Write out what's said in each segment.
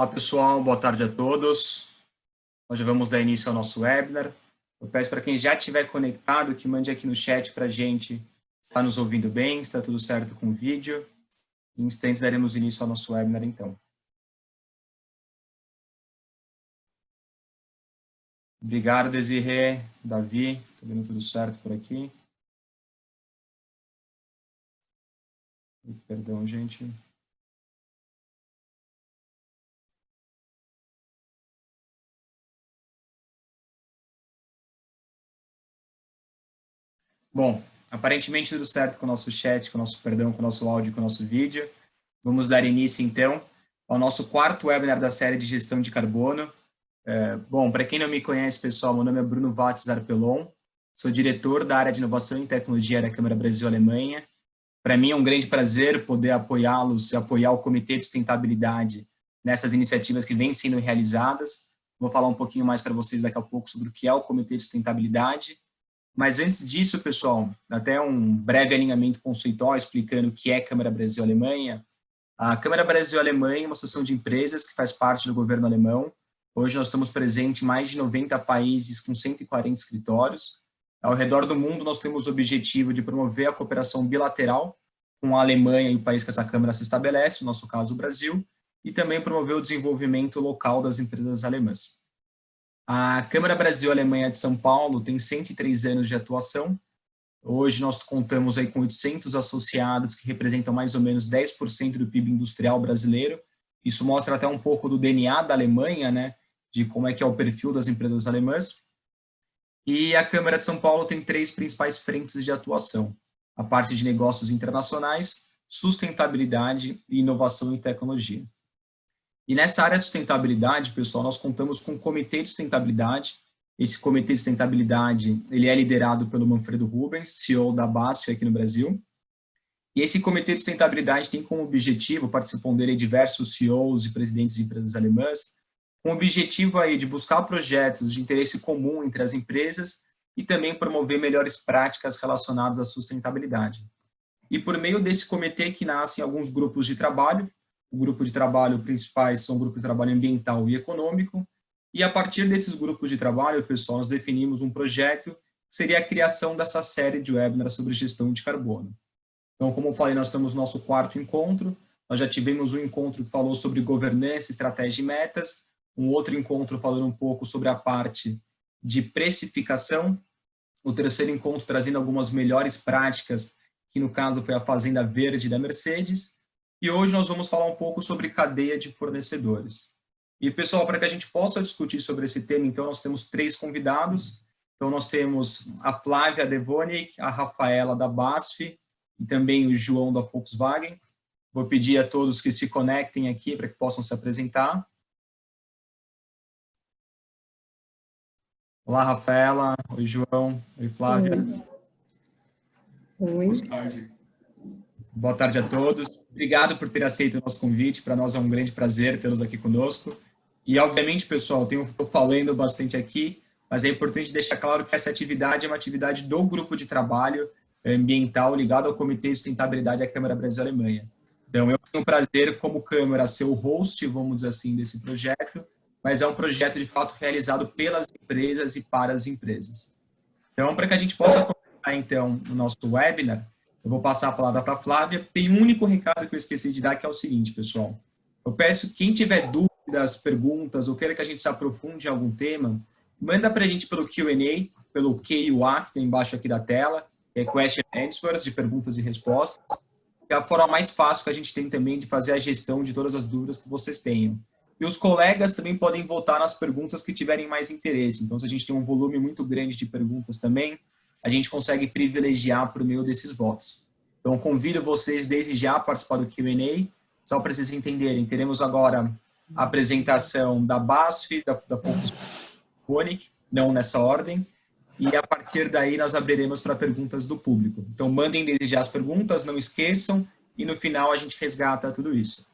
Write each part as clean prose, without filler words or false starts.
Olá pessoal, boa tarde a todos. Nós já vamos dar início ao nosso webinar. Eu peço para quem já estiver conectado que mande aqui no chat para a gente se está nos ouvindo bem, se está tudo certo com o vídeo. Em instantes daremos início ao nosso webinar então. Obrigado, Desirê, Davi, está vendo tudo certo por aqui? Perdão, gente. Bom, aparentemente tudo certo com o nosso chat, com o nosso perdão, com o nosso áudio, com o nosso vídeo. Vamos dar início então ao nosso quarto webinar da série de gestão de carbono. Bom, para quem não me conhece, pessoal, meu nome é Bruno Vates Arpelon, sou diretor da área de inovação e tecnologia da Câmara Brasil-Alemanha. Para mim é um grande prazer poder apoiá-los e apoiar o Comitê de Sustentabilidade nessas iniciativas que vêm sendo realizadas. Vou falar um pouquinho mais para vocês daqui a pouco sobre o que é o Comitê de Sustentabilidade. Mas antes disso, pessoal, até um breve alinhamento conceitual explicando o que é Câmara Brasil-Alemanha. A Câmara Brasil-Alemanha é uma associação de empresas que faz parte do governo alemão. Hoje nós estamos presentes em mais de 90 países com 140 escritórios. Ao redor do mundo nós temos o objetivo de promover a cooperação bilateral com a Alemanha e o país que essa Câmara se estabelece, no nosso caso o Brasil, e também promover o desenvolvimento local das empresas alemãs. A Câmara Brasil-Alemanha de São Paulo tem 103 anos de atuação. Hoje nós contamos aí com 800 associados que representam mais ou menos 10% do PIB industrial brasileiro. Isso mostra até um pouco do DNA da Alemanha, né, de como é que é o perfil das empresas alemãs. E a Câmara de São Paulo tem 3 principais frentes de atuação: a parte de negócios internacionais, sustentabilidade e inovação e tecnologia. E nessa área de sustentabilidade, pessoal, nós contamos com um comitê de sustentabilidade. Esse comitê de sustentabilidade, ele é liderado pelo Manfredo Rubens, CEO da BASF aqui no Brasil. E esse comitê de sustentabilidade tem como objetivo, participam dele diversos CEOs e presidentes de empresas alemãs, com o objetivo aí de buscar projetos de interesse comum entre as empresas e também promover melhores práticas relacionadas à sustentabilidade. E por meio desse comitê que nascem alguns grupos de trabalho. O grupo de trabalho principais são o grupo de trabalho ambiental e econômico, e a partir desses grupos de trabalho, pessoal, nós definimos um projeto que seria a criação dessa série de webinars sobre gestão de carbono. Então, como eu falei, nós estamos no nosso quarto encontro, nós já tivemos um encontro que falou sobre governança, estratégia e metas, um outro encontro falando um pouco sobre a parte de precificação, o terceiro encontro trazendo algumas melhores práticas, que no caso foi a Fazenda Verde da Mercedes, e hoje nós vamos falar um pouco sobre cadeia de fornecedores. E, pessoal, para que a gente possa discutir sobre esse tema, então, nós temos 3 convidados. Então, nós temos a Flávia Devonik, a Rafaela da BASF e também o João da Volkswagen. Vou pedir a todos que se conectem aqui para que possam se apresentar. Olá, Rafaela. Oi, João. Oi, Flávia. Oi. Boa tarde a todos. Obrigado por ter aceito o nosso convite. Para nós é um grande prazer tê-los aqui conosco. E, obviamente, pessoal, estou falando bastante aqui, mas é importante deixar claro que essa atividade é uma atividade do grupo de trabalho ambiental ligado ao Comitê de Sustentabilidade da Câmara Brasil-Alemanha. Então, eu tenho o prazer, como Câmara, ser o host, vamos dizer assim, desse projeto, mas é um projeto, de fato, realizado pelas empresas e para as empresas. Então, para que a gente possa começar, então, o nosso webinar, eu vou passar a palavra para a Flávia. Tem um único recado que eu esqueci de dar, que é o seguinte, pessoal. Eu peço que quem tiver dúvidas, perguntas, ou queira que a gente se aprofunde em algum tema, manda para a gente pelo Q&A, pelo QA, que tem embaixo aqui da tela, que é Question Answers, de perguntas e respostas, que é a forma mais fácil que a gente tem também de fazer a gestão de todas as dúvidas que vocês tenham. E os colegas também podem votar nas perguntas que tiverem mais interesse. Então, se a gente tem um volume muito grande de perguntas também, a gente consegue privilegiar por meio desses votos. Então, convido vocês desde já a participar do Q&A, só para vocês entenderem. Teremos agora a apresentação da BASF, da Volkswagen, não nessa ordem, e a partir daí nós abriremos para perguntas do público. Então, mandem desde já as perguntas, não esqueçam, e no final a gente resgata tudo isso.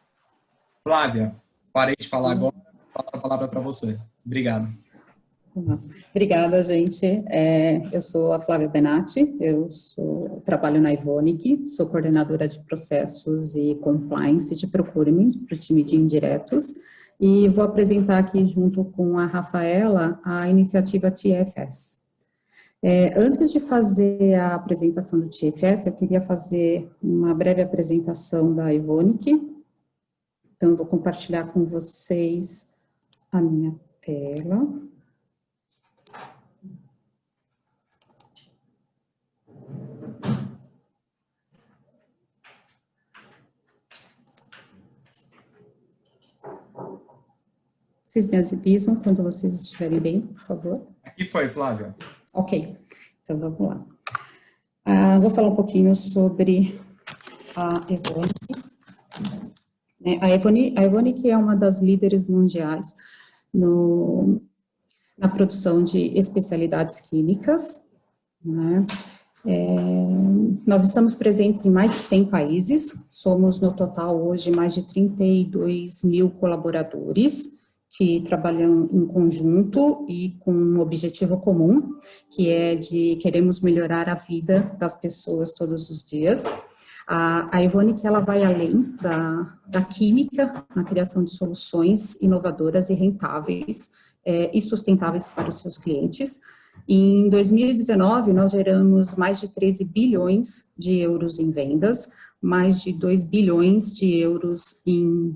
Flávia, parei de falar agora, passo a palavra para você. Obrigado. Obrigada, gente. Eu sou a Flávia Benatti, trabalho na Evonik, sou coordenadora de processos e compliance de procurement para o time de indiretos. e vou apresentar aqui junto com a Rafaela a iniciativa TFS. Antes de fazer a apresentação do TFS, eu queria fazer uma breve apresentação da Evonik. Então, eu vou compartilhar com vocês a minha tela. Vocês me avisam quando vocês estiverem bem, por favor. Aqui foi, Flávia. Ok, então vamos lá. Vou falar um pouquinho sobre a Evonik. A Evonik é uma das líderes mundiais na produção de especialidades químicas, né? Nós estamos presentes em mais de 100 países, somos no total hoje mais de 32 mil colaboradores, que trabalham em conjunto e com um objetivo comum, que é de queremos melhorar a vida das pessoas todos os dias. A Evonik, ela vai além da química na criação de soluções inovadoras e rentáveis e sustentáveis para os seus clientes. Em 2019, nós geramos mais de 13 bilhões de euros em vendas, mais de 2 bilhões de euros em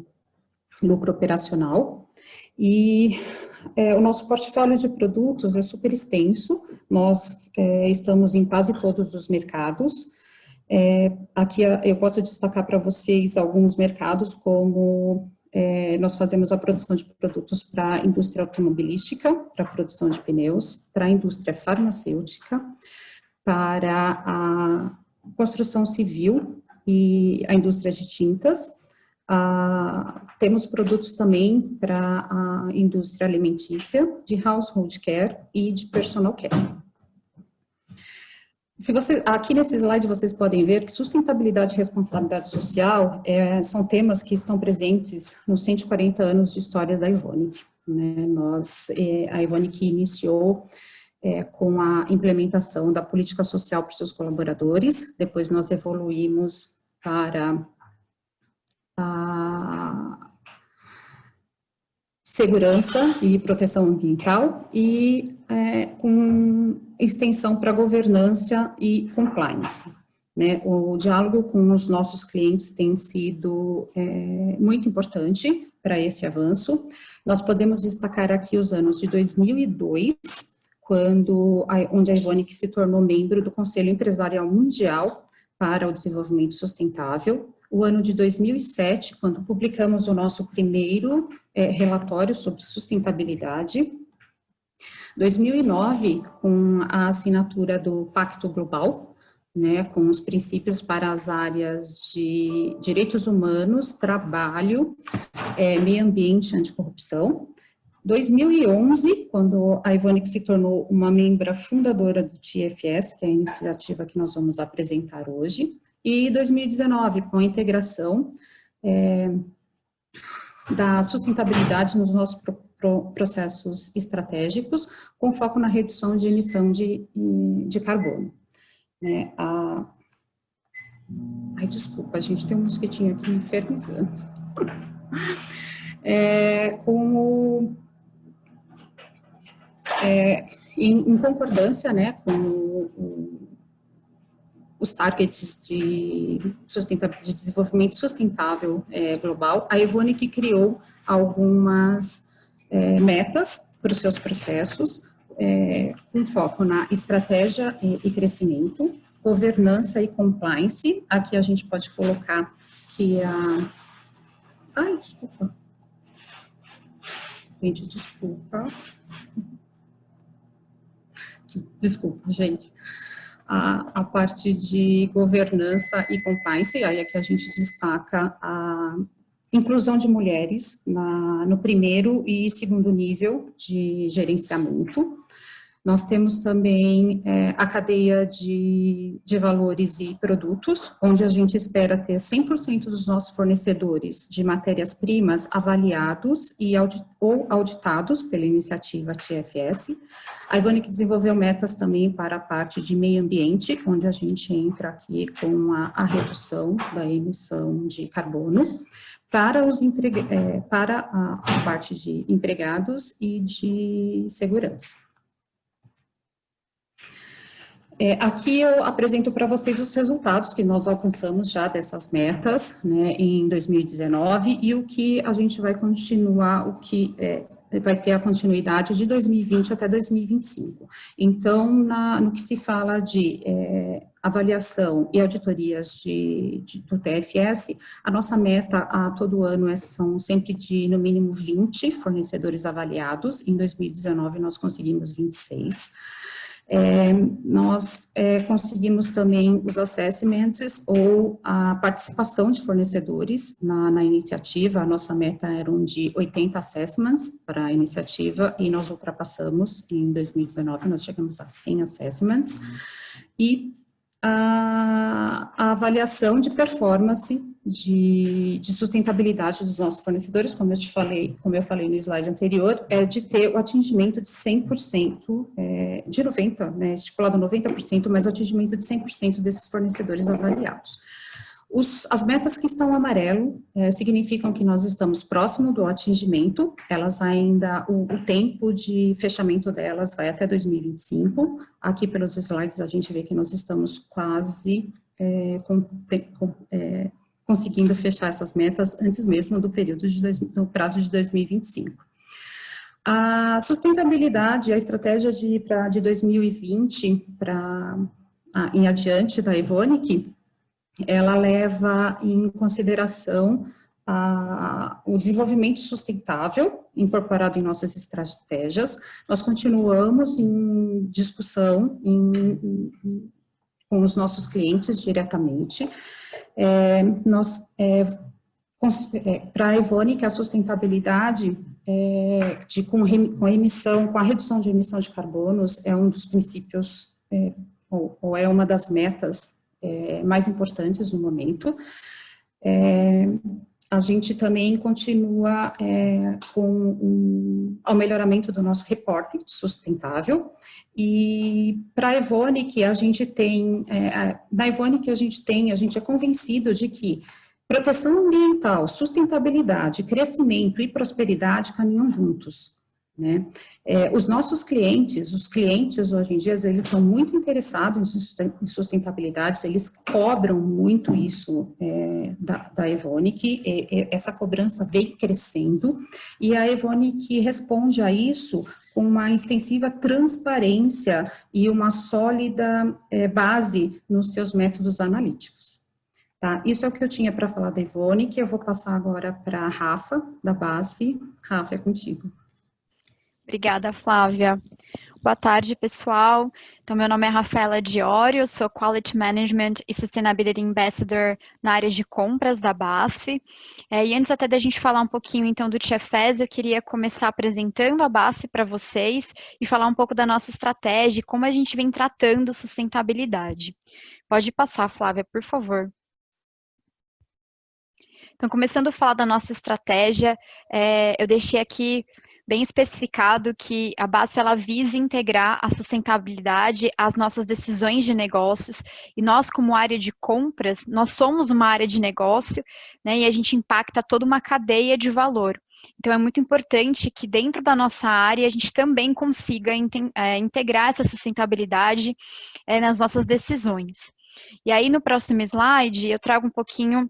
lucro operacional. E o nosso portfólio de produtos é super extenso, nós estamos em quase todos os mercados. Aqui eu posso destacar para vocês alguns mercados, como nós fazemos a produção de produtos para a indústria automobilística, para a produção de pneus, para a indústria farmacêutica, para a construção civil e a indústria de tintas. Temos produtos também para a indústria alimentícia, de household care e de personal care. Aqui nesse slide vocês podem ver que sustentabilidade e responsabilidade social são temas que estão presentes nos 140 anos de história da Evonik, né? A Evonik iniciou com a implementação da política social para os seus colaboradores, depois nós evoluímos para a segurança e proteção ambiental e com extensão para governança e compliance, né? O diálogo com os nossos clientes tem sido muito importante para esse avanço. Nós podemos destacar aqui os anos de 2002, onde a Evonik se tornou membro do Conselho Empresarial Mundial para o Desenvolvimento Sustentável, o ano de 2007, quando publicamos o nosso primeiro relatório sobre sustentabilidade, 2009, com a assinatura do Pacto Global, né, com os princípios para as áreas de direitos humanos, trabalho, meio ambiente e anticorrupção. 2011, quando a Evonik se tornou uma membra fundadora do TFS, que é a iniciativa que nós vamos apresentar hoje, e 2019, com a integração da sustentabilidade nos nossos processos estratégicos, com foco na redução de emissão de carbono. Ai, desculpa, a gente tem um mosquitinho aqui me infernizando. Em concordância, né, com os targets de desenvolvimento sustentável global, a Evonik criou algumas metas para os seus processos, com foco na estratégia e crescimento, governança e compliance. Aqui a gente pode colocar que Ai, desculpa. Gente, desculpa. Desculpa, gente. A parte de governança e compliance, aí aqui a gente destaca a inclusão de mulheres no primeiro e segundo nível de gerenciamento, Nós temos também a cadeia de valores e produtos, onde a gente espera ter 100% dos nossos fornecedores de matérias-primas avaliados ou auditados pela iniciativa TFS. A Evonik desenvolveu metas também para a parte de meio ambiente, onde a gente entra aqui com a redução da emissão de carbono, para a parte de empregados e de segurança. Aqui eu apresento para vocês os resultados que nós alcançamos já dessas metas, né, em 2019, e o que a gente vai continuar, vai ter a continuidade de 2020 até 2025. Então, no que se fala de avaliação e auditorias do TFS, a nossa meta a todo ano são sempre de, no mínimo, 20 fornecedores avaliados. Em 2019, nós conseguimos 26. Nós conseguimos também os assessments ou a participação de fornecedores na iniciativa. A nossa meta eram de 80 assessments para a iniciativa e nós ultrapassamos em 2019, nós chegamos a 100 assessments. E a avaliação de performance de sustentabilidade dos nossos fornecedores, como eu falei no slide anterior, é de ter o atingimento de 100%, de 90%, né, estipulado 90%, mas o atingimento de 100% desses fornecedores avaliados. As metas que estão amarelo significam que nós estamos próximo do atingimento, elas ainda, o tempo de fechamento delas vai até 2025, aqui pelos slides a gente vê que nós estamos quase conseguindo fechar essas metas antes mesmo do período do prazo de 2025. A sustentabilidade, a estratégia de 2020 em adiante da Evonik, ela leva em consideração o desenvolvimento sustentável incorporado em nossas estratégias. Nós continuamos em discussão com os nossos clientes diretamente. Para a Evonik, a sustentabilidade com a redução de emissão de carbonos é um dos princípios, ou é uma das metas mais importantes no momento. A gente também continua com o melhoramento do nosso reporting sustentável, e para a Evonik a gente é convencido de que proteção ambiental, sustentabilidade, crescimento e prosperidade caminham juntos, né? Os nossos clientes, hoje em dia, eles são muito interessados em sustentabilidade, eles cobram muito isso da Evonik, essa cobrança vem crescendo, e a Evonik responde a isso com uma extensiva transparência e uma sólida base nos seus métodos analíticos. Tá? Isso é o que eu tinha para falar da Evonik. Eu vou passar agora para a Rafa, da BASF. Rafa, é contigo. Obrigada, Flávia. Boa tarde, pessoal. Então, meu nome é Rafaela Diório, eu sou Quality Management e Sustainability Ambassador na área de compras da BASF. E antes até da gente falar um pouquinho, então, do TFS, eu queria começar apresentando a BASF para vocês e falar um pouco da nossa estratégia e como a gente vem tratando sustentabilidade. Pode passar, Flávia, por favor. Então, começando a falar da nossa estratégia, eu deixei aqui bem especificado que a BASF ela visa integrar a sustentabilidade às nossas decisões de negócios, e nós, como área de compras, nós somos uma área de negócio, né, e a gente impacta toda uma cadeia de valor. Então, é muito importante que dentro da nossa área a gente também consiga integrar essa sustentabilidade nas nossas decisões. E aí, no próximo slide, eu trago um pouquinho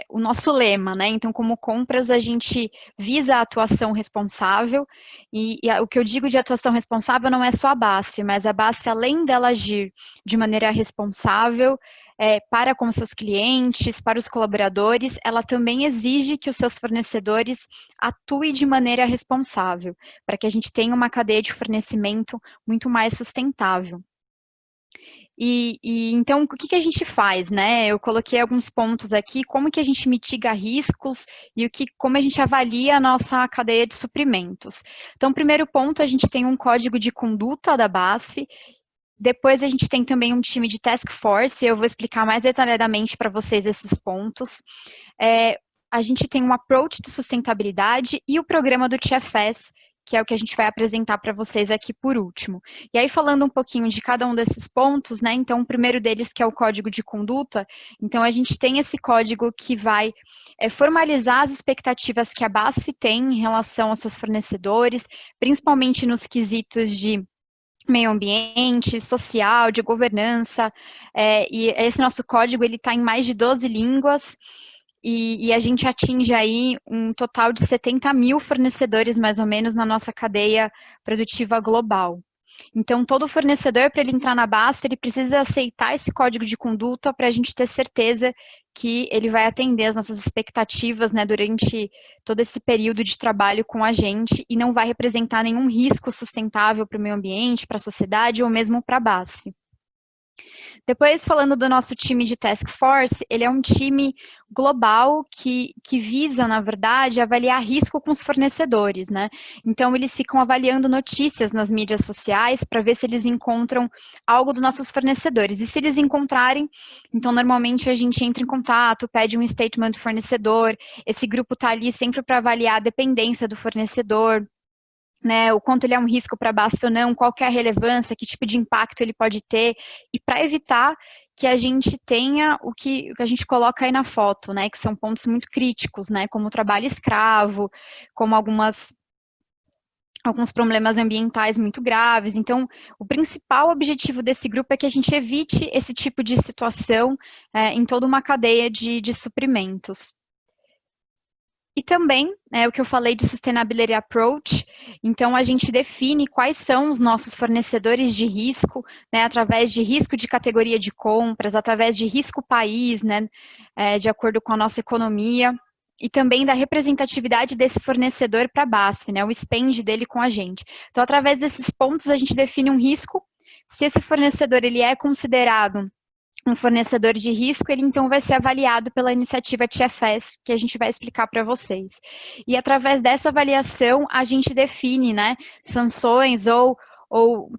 o nosso lema, né? Então, como compras, a gente visa a atuação responsável, e o que eu digo de atuação responsável não é só a BASF, mas a BASF, além dela agir de maneira responsável para com seus clientes, para os colaboradores, ela também exige que os seus fornecedores atuem de maneira responsável, para que a gente tenha uma cadeia de fornecimento muito mais sustentável. Então, o que a gente faz, né? Eu coloquei alguns pontos aqui, como que a gente mitiga riscos e como a gente avalia a nossa cadeia de suprimentos. Então, primeiro ponto, a gente tem um código de conduta da BASF. Depois a gente tem também um time de task force, eu vou explicar mais detalhadamente para vocês esses pontos. A gente tem um approach de sustentabilidade e o programa do TFS, que é o que a gente vai apresentar para vocês aqui por último. E aí, falando um pouquinho de cada um desses pontos, né? Então, o primeiro deles, que é o código de conduta, então a gente tem esse código que vai formalizar as expectativas que a BASF tem em relação aos seus fornecedores, principalmente nos quesitos de meio ambiente, social, de governança, e esse nosso código, ele está em mais de 12 línguas, e a gente atinge aí um total de 70 mil fornecedores, mais ou menos, na nossa cadeia produtiva global. Então, todo fornecedor, para ele entrar na BASF, ele precisa aceitar esse código de conduta para a gente ter certeza que ele vai atender as nossas expectativas, né, durante todo esse período de trabalho com a gente e não vai representar nenhum risco sustentável para o meio ambiente, para a sociedade ou mesmo para a BASF. Depois, falando do nosso time de Task Force, ele é um time global que visa, na verdade, avaliar risco com os fornecedores, né? Então, eles ficam avaliando notícias nas mídias sociais para ver se eles encontram algo dos nossos fornecedores. E se eles encontrarem, então, normalmente a gente entra em contato, pede um statement do fornecedor, esse grupo está ali sempre para avaliar a dependência do fornecedor, né, o quanto ele é um risco para a BASF ou não, qual que é a relevância, que tipo de impacto ele pode ter, e para evitar que a gente tenha o que a gente coloca aí na foto, né, que são pontos muito críticos, né, como o trabalho escravo, como alguns problemas ambientais muito graves. Então, o principal objetivo desse grupo é que a gente evite esse tipo de situação em toda uma cadeia de suprimentos. E também, o que eu falei de Sustainability Approach, então a gente define quais são os nossos fornecedores de risco, né, através de risco de categoria de compras, através de risco país, né, de acordo com a nossa economia, e também da representatividade desse fornecedor para a BASF, né, o spend dele com a gente. Então, através desses pontos, a gente define um risco, se esse fornecedor ele é considerado um fornecedor de risco, ele então vai ser avaliado pela iniciativa TFS, que a gente vai explicar para vocês. E através dessa avaliação, a gente define, né, sanções ou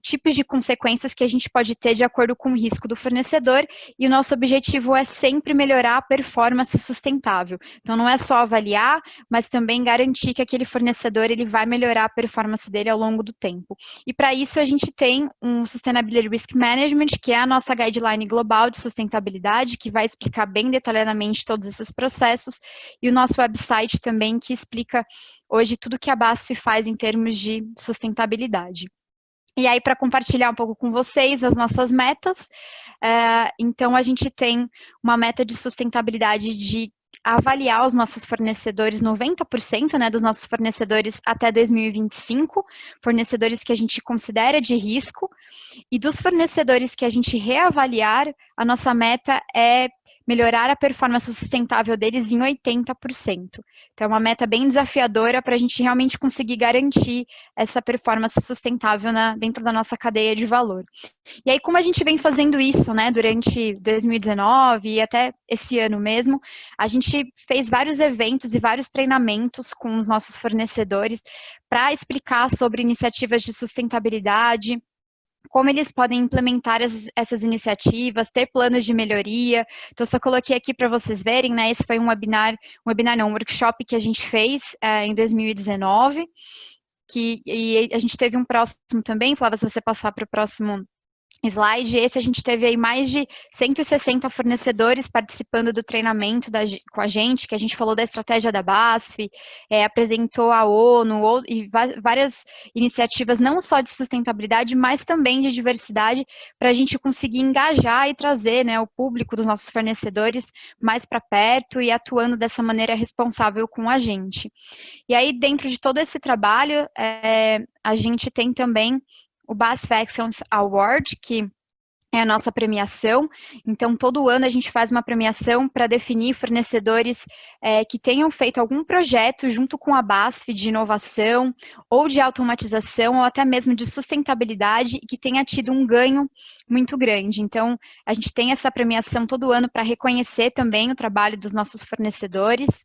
tipos de consequências que a gente pode ter de acordo com o risco do fornecedor, e o nosso objetivo é sempre melhorar a performance sustentável. Então, não é só avaliar, mas também garantir que aquele fornecedor ele vai melhorar a performance dele ao longo do tempo. E para isso, a gente tem um Sustainability Risk Management, que é a nossa guideline global de sustentabilidade, que vai explicar bem detalhadamente todos esses processos, e o nosso website também, que explica hoje tudo que a BASF faz em termos de sustentabilidade. E aí, para compartilhar um pouco com vocês as nossas metas, então a gente tem uma meta de sustentabilidade de avaliar os nossos fornecedores, 90%, né, dos nossos fornecedores até 2025, fornecedores que a gente considera de risco, e dos fornecedores que a gente reavaliar, a nossa meta é melhorar a performance sustentável deles em 80%. Então, é uma meta bem desafiadora para a gente realmente conseguir garantir essa performance sustentável dentro da nossa cadeia de valor. E aí, como a gente vem fazendo isso, né, durante 2019 e até esse ano mesmo, a gente fez vários eventos e vários treinamentos com os nossos fornecedores para explicar sobre iniciativas de sustentabilidade, como eles podem implementar essas iniciativas, ter planos de melhoria. Então, só coloquei aqui para vocês verem, né? Esse foi um workshop que a gente fez em 2019, e a gente teve um próximo também, Flávia, se você passar para o próximo slide, esse a gente teve aí mais de 160 fornecedores participando do treinamento com a gente, que a gente falou da estratégia da BASF, apresentou a ONU e várias iniciativas, não só de sustentabilidade, mas também de diversidade, para a gente conseguir engajar e trazer, né, o público dos nossos fornecedores mais para perto e atuando dessa maneira responsável com a gente. E aí, dentro de todo esse trabalho, a gente tem também o BASF Excellence Award, que é a nossa premiação. Então, todo ano a gente faz uma premiação para definir fornecedores que tenham feito algum projeto junto com a BASF de inovação ou de automatização ou até mesmo de sustentabilidade e que tenha tido um ganho muito grande. Então, a gente tem essa premiação todo ano para reconhecer também o trabalho dos nossos fornecedores.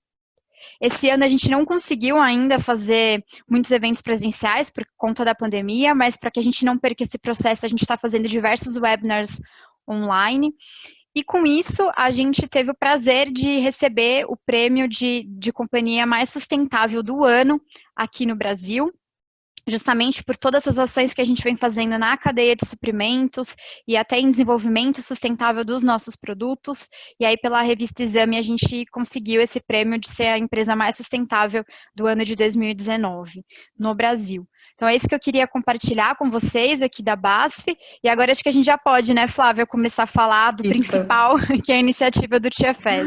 Esse ano a gente não conseguiu ainda fazer muitos eventos presenciais por conta da pandemia, mas para que a gente não perca esse processo, a gente está fazendo diversos webinars online. E com isso, a gente teve o prazer de receber o prêmio de companhia mais sustentável do ano aqui no Brasil, justamente por todas essas ações que a gente vem fazendo na cadeia de suprimentos e até em desenvolvimento sustentável dos nossos produtos. E aí, pela revista Exame, a gente conseguiu esse prêmio de ser a empresa mais sustentável do ano de 2019 no Brasil. Então, é isso que eu queria compartilhar com vocês aqui da BASF. E agora acho que a gente já pode, né, Flávia, começar a falar do principal, que é a iniciativa do TFS.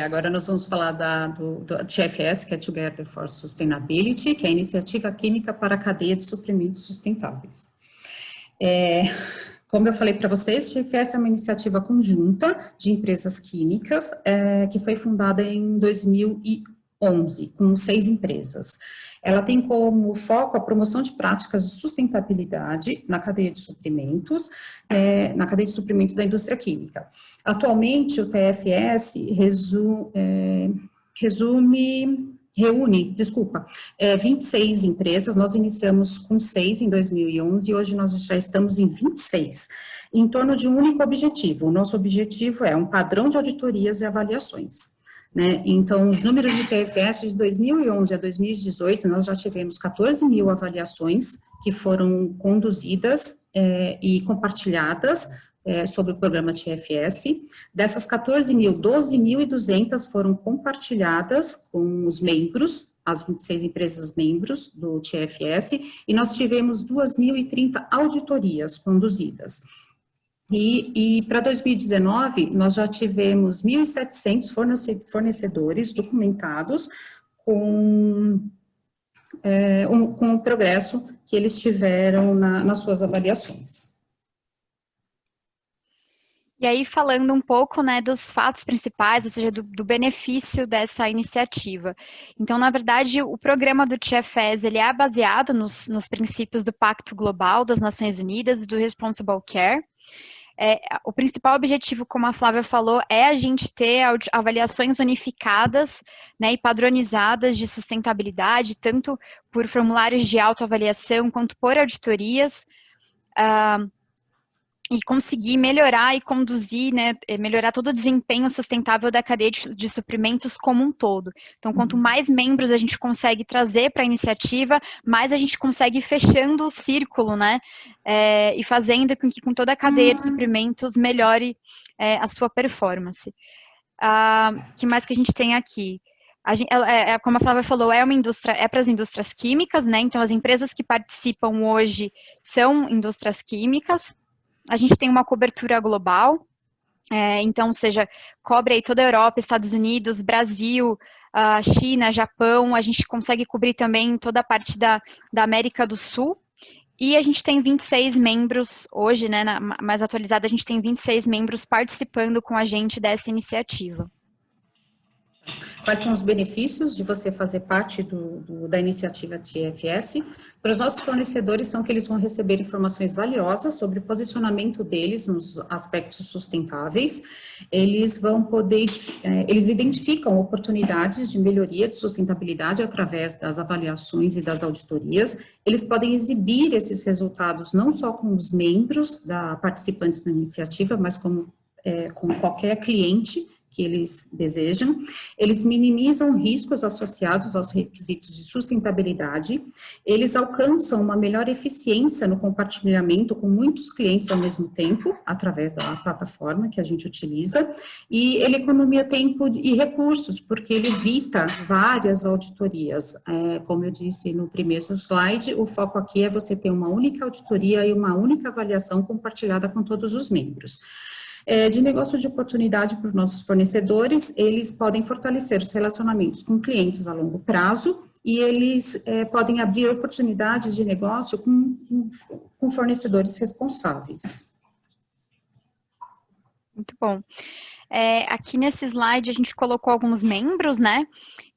Agora nós vamos falar do TFS, que é Together for Sustainability, que é a Iniciativa Química para a Cadeia de Suprimentos Sustentáveis. Como eu falei para vocês, o TFS é uma iniciativa conjunta de empresas químicas que foi fundada em 2011, com 6 empresas. Ela tem como foco a promoção de práticas de sustentabilidade na cadeia de suprimentos, da indústria química. Atualmente, o TFS reúne 26 empresas. Nós iniciamos com 6 em 2011 e hoje nós já estamos em 26, em torno de um único objetivo. O nosso objetivo é um padrão de auditorias e avaliações. Então, os números de TFS de 2011 a 2018, nós já tivemos 14 mil avaliações que foram conduzidas e compartilhadas sobre o programa TFS. Dessas 14 mil, 12.200 foram compartilhadas com os membros, as 26 empresas membros do TFS, e nós tivemos 2.030 auditorias conduzidas. E para 2019, nós já tivemos 1.700 fornecedores documentados com o progresso que eles tiveram nas suas avaliações. E aí, falando um pouco, né, dos fatos principais, ou seja, do benefício dessa iniciativa. Então, na verdade, o programa do TFS, ele é baseado nos princípios do Pacto Global das Nações Unidas e do Responsible Care. O principal objetivo, como a Flávia falou, é a gente ter avaliações unificadas, né, e padronizadas de sustentabilidade, tanto por formulários de autoavaliação quanto por auditorias, e conseguir melhorar e conduzir, né, melhorar todo o desempenho sustentável da cadeia de suprimentos como um todo. Então, quanto mais membros a gente consegue trazer para a iniciativa, mais a gente consegue ir fechando o círculo, né, e fazendo com que com toda a cadeia de suprimentos melhore a sua performance. Que mais que a gente tem aqui? Como a Flávia falou, é uma indústria, é para as indústrias químicas, né, então as empresas que participam hoje são indústrias químicas. A gente tem uma cobertura global, então, seja, cobre aí toda a Europa, Estados Unidos, Brasil, China, Japão, a gente consegue cobrir também toda a parte da América do Sul, e a gente tem 26 membros hoje, né, mais atualizada, a gente tem 26 membros participando com a gente dessa iniciativa. Quais são os benefícios de você fazer parte da iniciativa TFS? Para os nossos fornecedores, são que eles vão receber informações valiosas sobre o posicionamento deles nos aspectos sustentáveis. Eles vão poder, eles identificam oportunidades de melhoria de sustentabilidade através das avaliações e das auditorias. Eles podem exibir esses resultados não só com os membros participantes da iniciativa, mas com qualquer cliente que eles desejam. Eles minimizam riscos associados aos requisitos de sustentabilidade, eles alcançam uma melhor eficiência no compartilhamento com muitos clientes ao mesmo tempo, através da plataforma que a gente utiliza, e ele economia tempo e recursos, porque ele evita várias auditorias. Como eu disse no primeiro slide, o foco aqui é você ter uma única auditoria e uma única avaliação compartilhada com todos os membros. De negócio de oportunidade para os nossos fornecedores, eles podem fortalecer os relacionamentos com clientes a longo prazo e eles podem abrir oportunidades de negócio com fornecedores responsáveis. Muito bom. Aqui nesse slide a gente colocou alguns membros, né?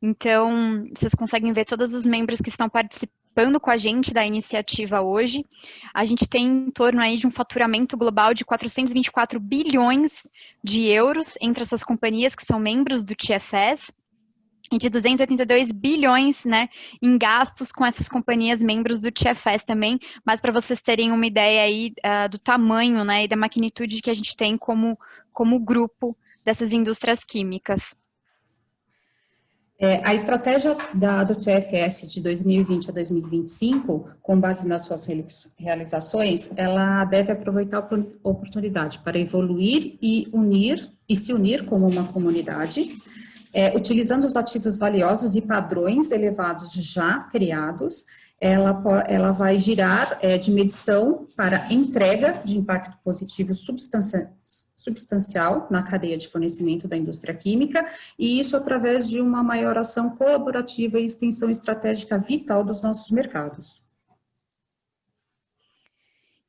Então, vocês conseguem ver todos os membros que estão participando com a gente da iniciativa hoje. A gente tem em torno aí de um faturamento global de 424 bilhões de euros entre essas companhias que são membros do TFS e de 282 bilhões, né, em gastos com essas companhias membros do TFS também, mas para vocês terem uma ideia aí do tamanho, né, e da magnitude que a gente tem como grupo dessas indústrias químicas. A estratégia do TFS de 2020 a 2025, com base nas suas realizações, ela deve aproveitar a oportunidade para evoluir e se unir como uma comunidade, utilizando os ativos valiosos e padrões elevados já criados. Ela vai girar de medição para entrega de impacto positivo substancial na cadeia de fornecimento da indústria química, e isso através de uma maior ação colaborativa e extensão estratégica vital dos nossos mercados.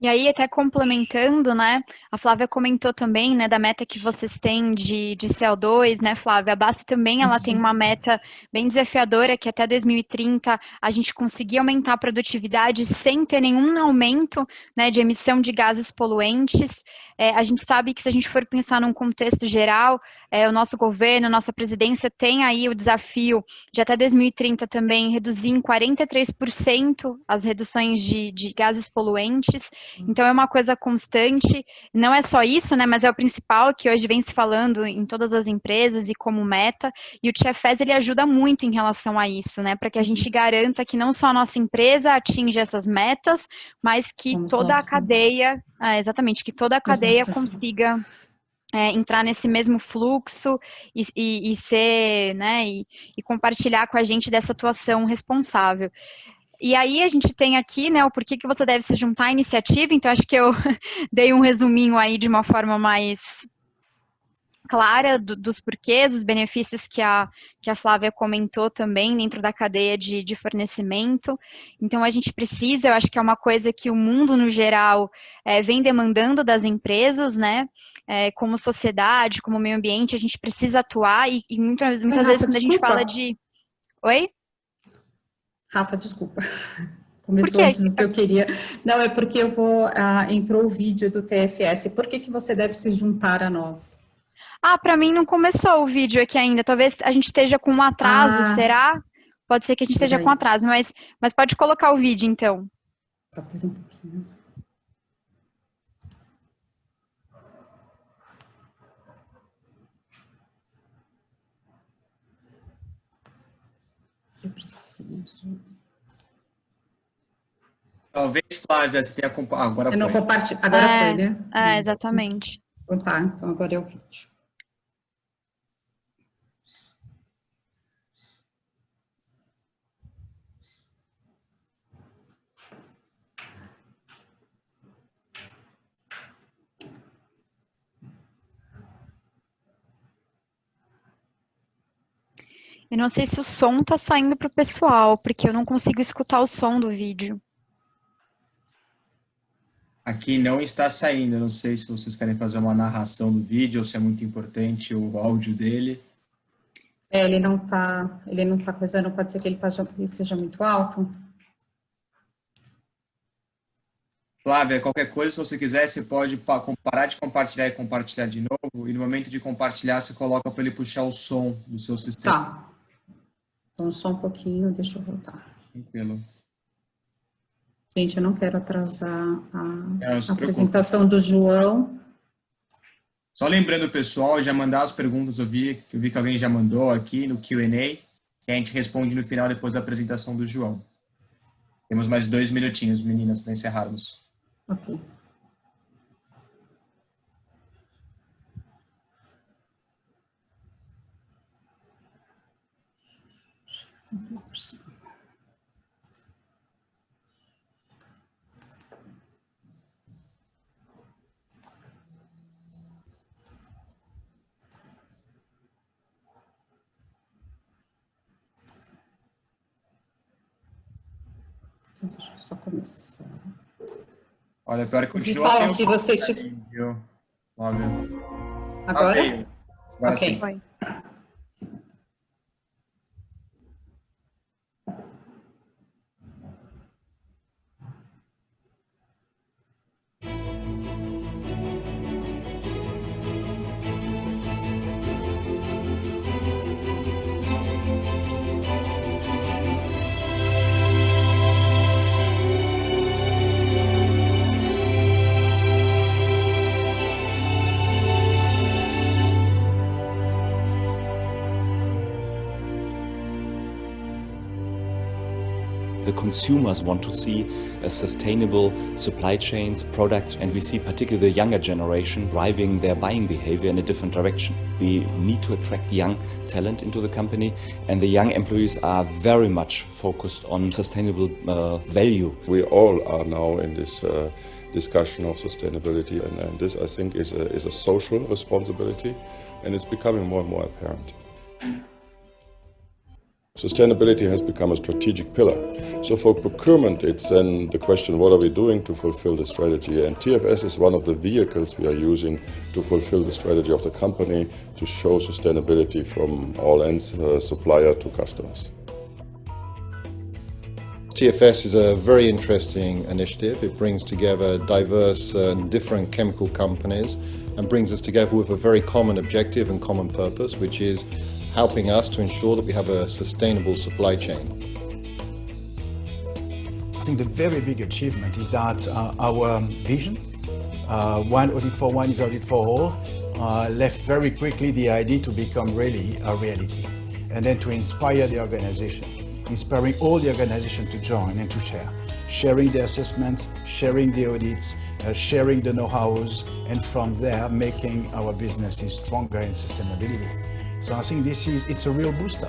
E aí, até complementando, né, a Flávia comentou também, né, da meta que vocês têm de CO2, né, Flávia? A Basta também, ela tem uma meta bem desafiadora, que até 2030 a gente conseguir aumentar a produtividade sem ter nenhum aumento, né, de emissão de gases poluentes. A gente sabe que se a gente for pensar num contexto geral, o nosso governo, a nossa presidência tem aí o desafio de até 2030 também reduzir em 43% as reduções de gases poluentes. Então, é uma coisa constante, não é só isso, né, mas é o principal que hoje vem se falando em todas as empresas e como meta, e o TFS, ele ajuda muito em relação a isso, né, para que a gente garanta que não só a nossa empresa atinja essas metas, mas que toda a cadeia, exatamente, que toda a cadeia consiga entrar nesse mesmo fluxo e ser, né, e compartilhar com a gente dessa atuação responsável. E aí a gente tem aqui, né, o porquê que você deve se juntar à iniciativa, então acho que eu dei um resuminho aí de uma forma mais clara dos porquês, dos benefícios que a Flávia comentou também dentro da cadeia de fornecimento. Então a gente precisa, eu acho que é uma coisa que o mundo no geral vem demandando das empresas, né, como sociedade, como meio ambiente, a gente precisa atuar e muitas vezes quando a gente fala de... Oi? Rafa, desculpa. Começou antes do que eu queria. Não, é porque entrou o vídeo do TFS. Por que você deve se juntar a nós? Para mim não começou o vídeo aqui ainda. Talvez a gente esteja com um atraso, será? Pode ser que a gente esteja com atraso, mas pode colocar o vídeo, então. Só por um pouquinho. Eu preciso... Talvez, Flávia, você tenha... agora foi. Não compartilho. Agora foi, né? Exatamente. Então agora é o vídeo. Eu não sei se o som tá saindo para o pessoal, porque eu não consigo escutar o som do vídeo. Aqui não está saindo, eu não sei se vocês querem fazer uma narração do vídeo ou se é muito importante o áudio dele. Ele não tá coisando, pode ser que ele esteja muito alto. Flávia, qualquer coisa, se você quiser, você pode parar de compartilhar e compartilhar de novo, e no momento de compartilhar, você coloca para ele puxar o som do seu sistema. Tá. Então, só um pouquinho, deixa eu voltar. Tranquilo. Gente, eu não quero atrasar a apresentação do João. Só lembrando, pessoal, já mandar as perguntas, eu vi que alguém já mandou aqui no Q&A, que a gente responde no final, depois da apresentação do João. Temos mais 2 minutinhos, meninas, para encerrarmos. Ok. Deixa eu só começar. Olha, pior que continua sem o som. Vocês... Óbvio. Agora? Agora Ok. sim. Oi. The consumers want to see sustainable supply chains, products, and we see particularly the younger generation driving their buying behavior in a different direction. We need to attract young talent into the company, and the young employees are very much focused on sustainable value. We all are now in this discussion of sustainability, and this, I think, is a social responsibility, and it's becoming more and more apparent. Sustainability has become a strategic pillar. So for procurement, it's then the question, what are we doing to fulfill the strategy? And TFS is one of the vehicles we are using to fulfill the strategy of the company, to show sustainability from all ends, supplier to customers. TFS is a very interesting initiative. It brings together diverse and different chemical companies and brings us together with a very common objective and common purpose, which is helping us to ensure that we have a sustainable supply chain. I think the very big achievement is that our vision, one audit for one is audit for all, left very quickly the idea to become really a reality, and then to inspire the organization, inspiring all the organization to join and to share, sharing the assessments, sharing the audits, sharing the know-hows, and from there making our businesses stronger in sustainability. So I think it's a real booster.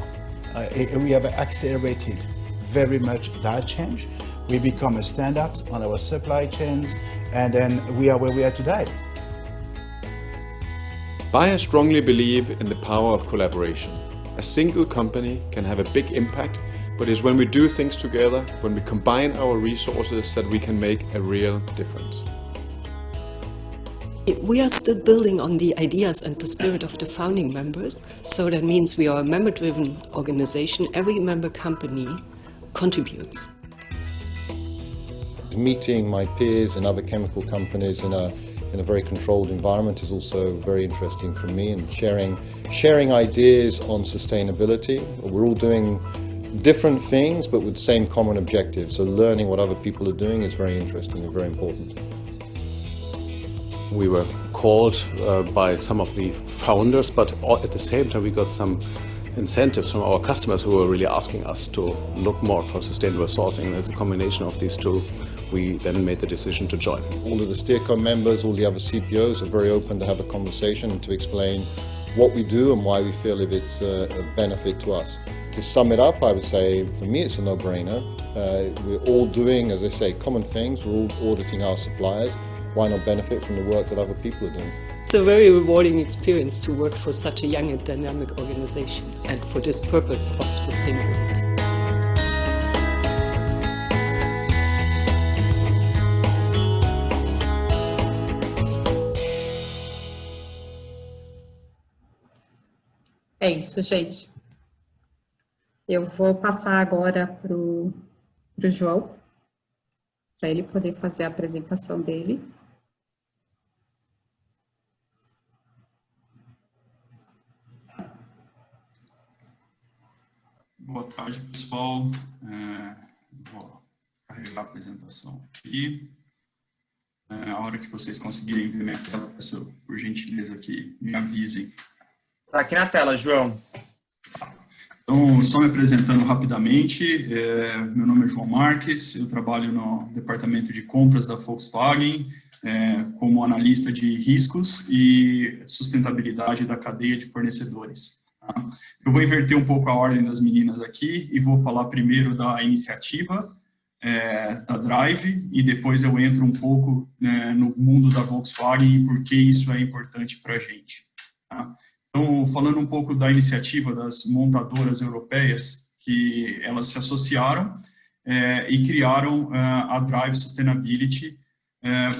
We have accelerated very much that change. We become a standard on our supply chains, and then we are where we are today. Bayer strongly believe in the power of collaboration. A single company can have a big impact, but it's when we do things together, when we combine our resources, that we can make a real difference. We are still building on the ideas and the spirit of the founding members, so that means we are a member-driven organization. Every member company contributes. Meeting my peers in other chemical companies in a very controlled environment is also very interesting for me, and sharing ideas on sustainability. We're all doing different things but with the same common objective, so learning what other people are doing is very interesting and very important. We were called by some of the founders, but at the same time we got some incentives from our customers who were really asking us to look more for sustainable sourcing. And as a combination of these two, we then made the decision to join. All of the Steerco members, all the other CPOs are very open to have a conversation and to explain what we do and why we feel if it's a benefit to us. To sum it up, I would say, for me it's a no-brainer. We're all doing, as I say, common things. We're all auditing our suppliers. Why not benefit from the work that other people are doing? It's a very rewarding experience to work for such a young and dynamic organization and for this purpose of sustainability. É isso, gente. Eu vou passar agora para o João, para ele poder fazer a apresentação dele. Boa tarde, pessoal. Vou carregar a apresentação aqui. A hora que vocês conseguirem ver minha tela, peço por gentileza que me avisem. Tá aqui na tela, João. Então, só me apresentando rapidamente, meu nome é João Marques, eu trabalho no departamento de compras da Volkswagen, como analista de riscos e sustentabilidade da cadeia de fornecedores. Eu vou inverter um pouco a ordem das meninas aqui e vou falar primeiro da iniciativa, da Drive, e depois eu entro um pouco no mundo da Volkswagen e por que isso é importante para a gente. Tá? Então, falando um pouco da iniciativa das montadoras europeias, que elas se associaram e criaram a Drive Sustainability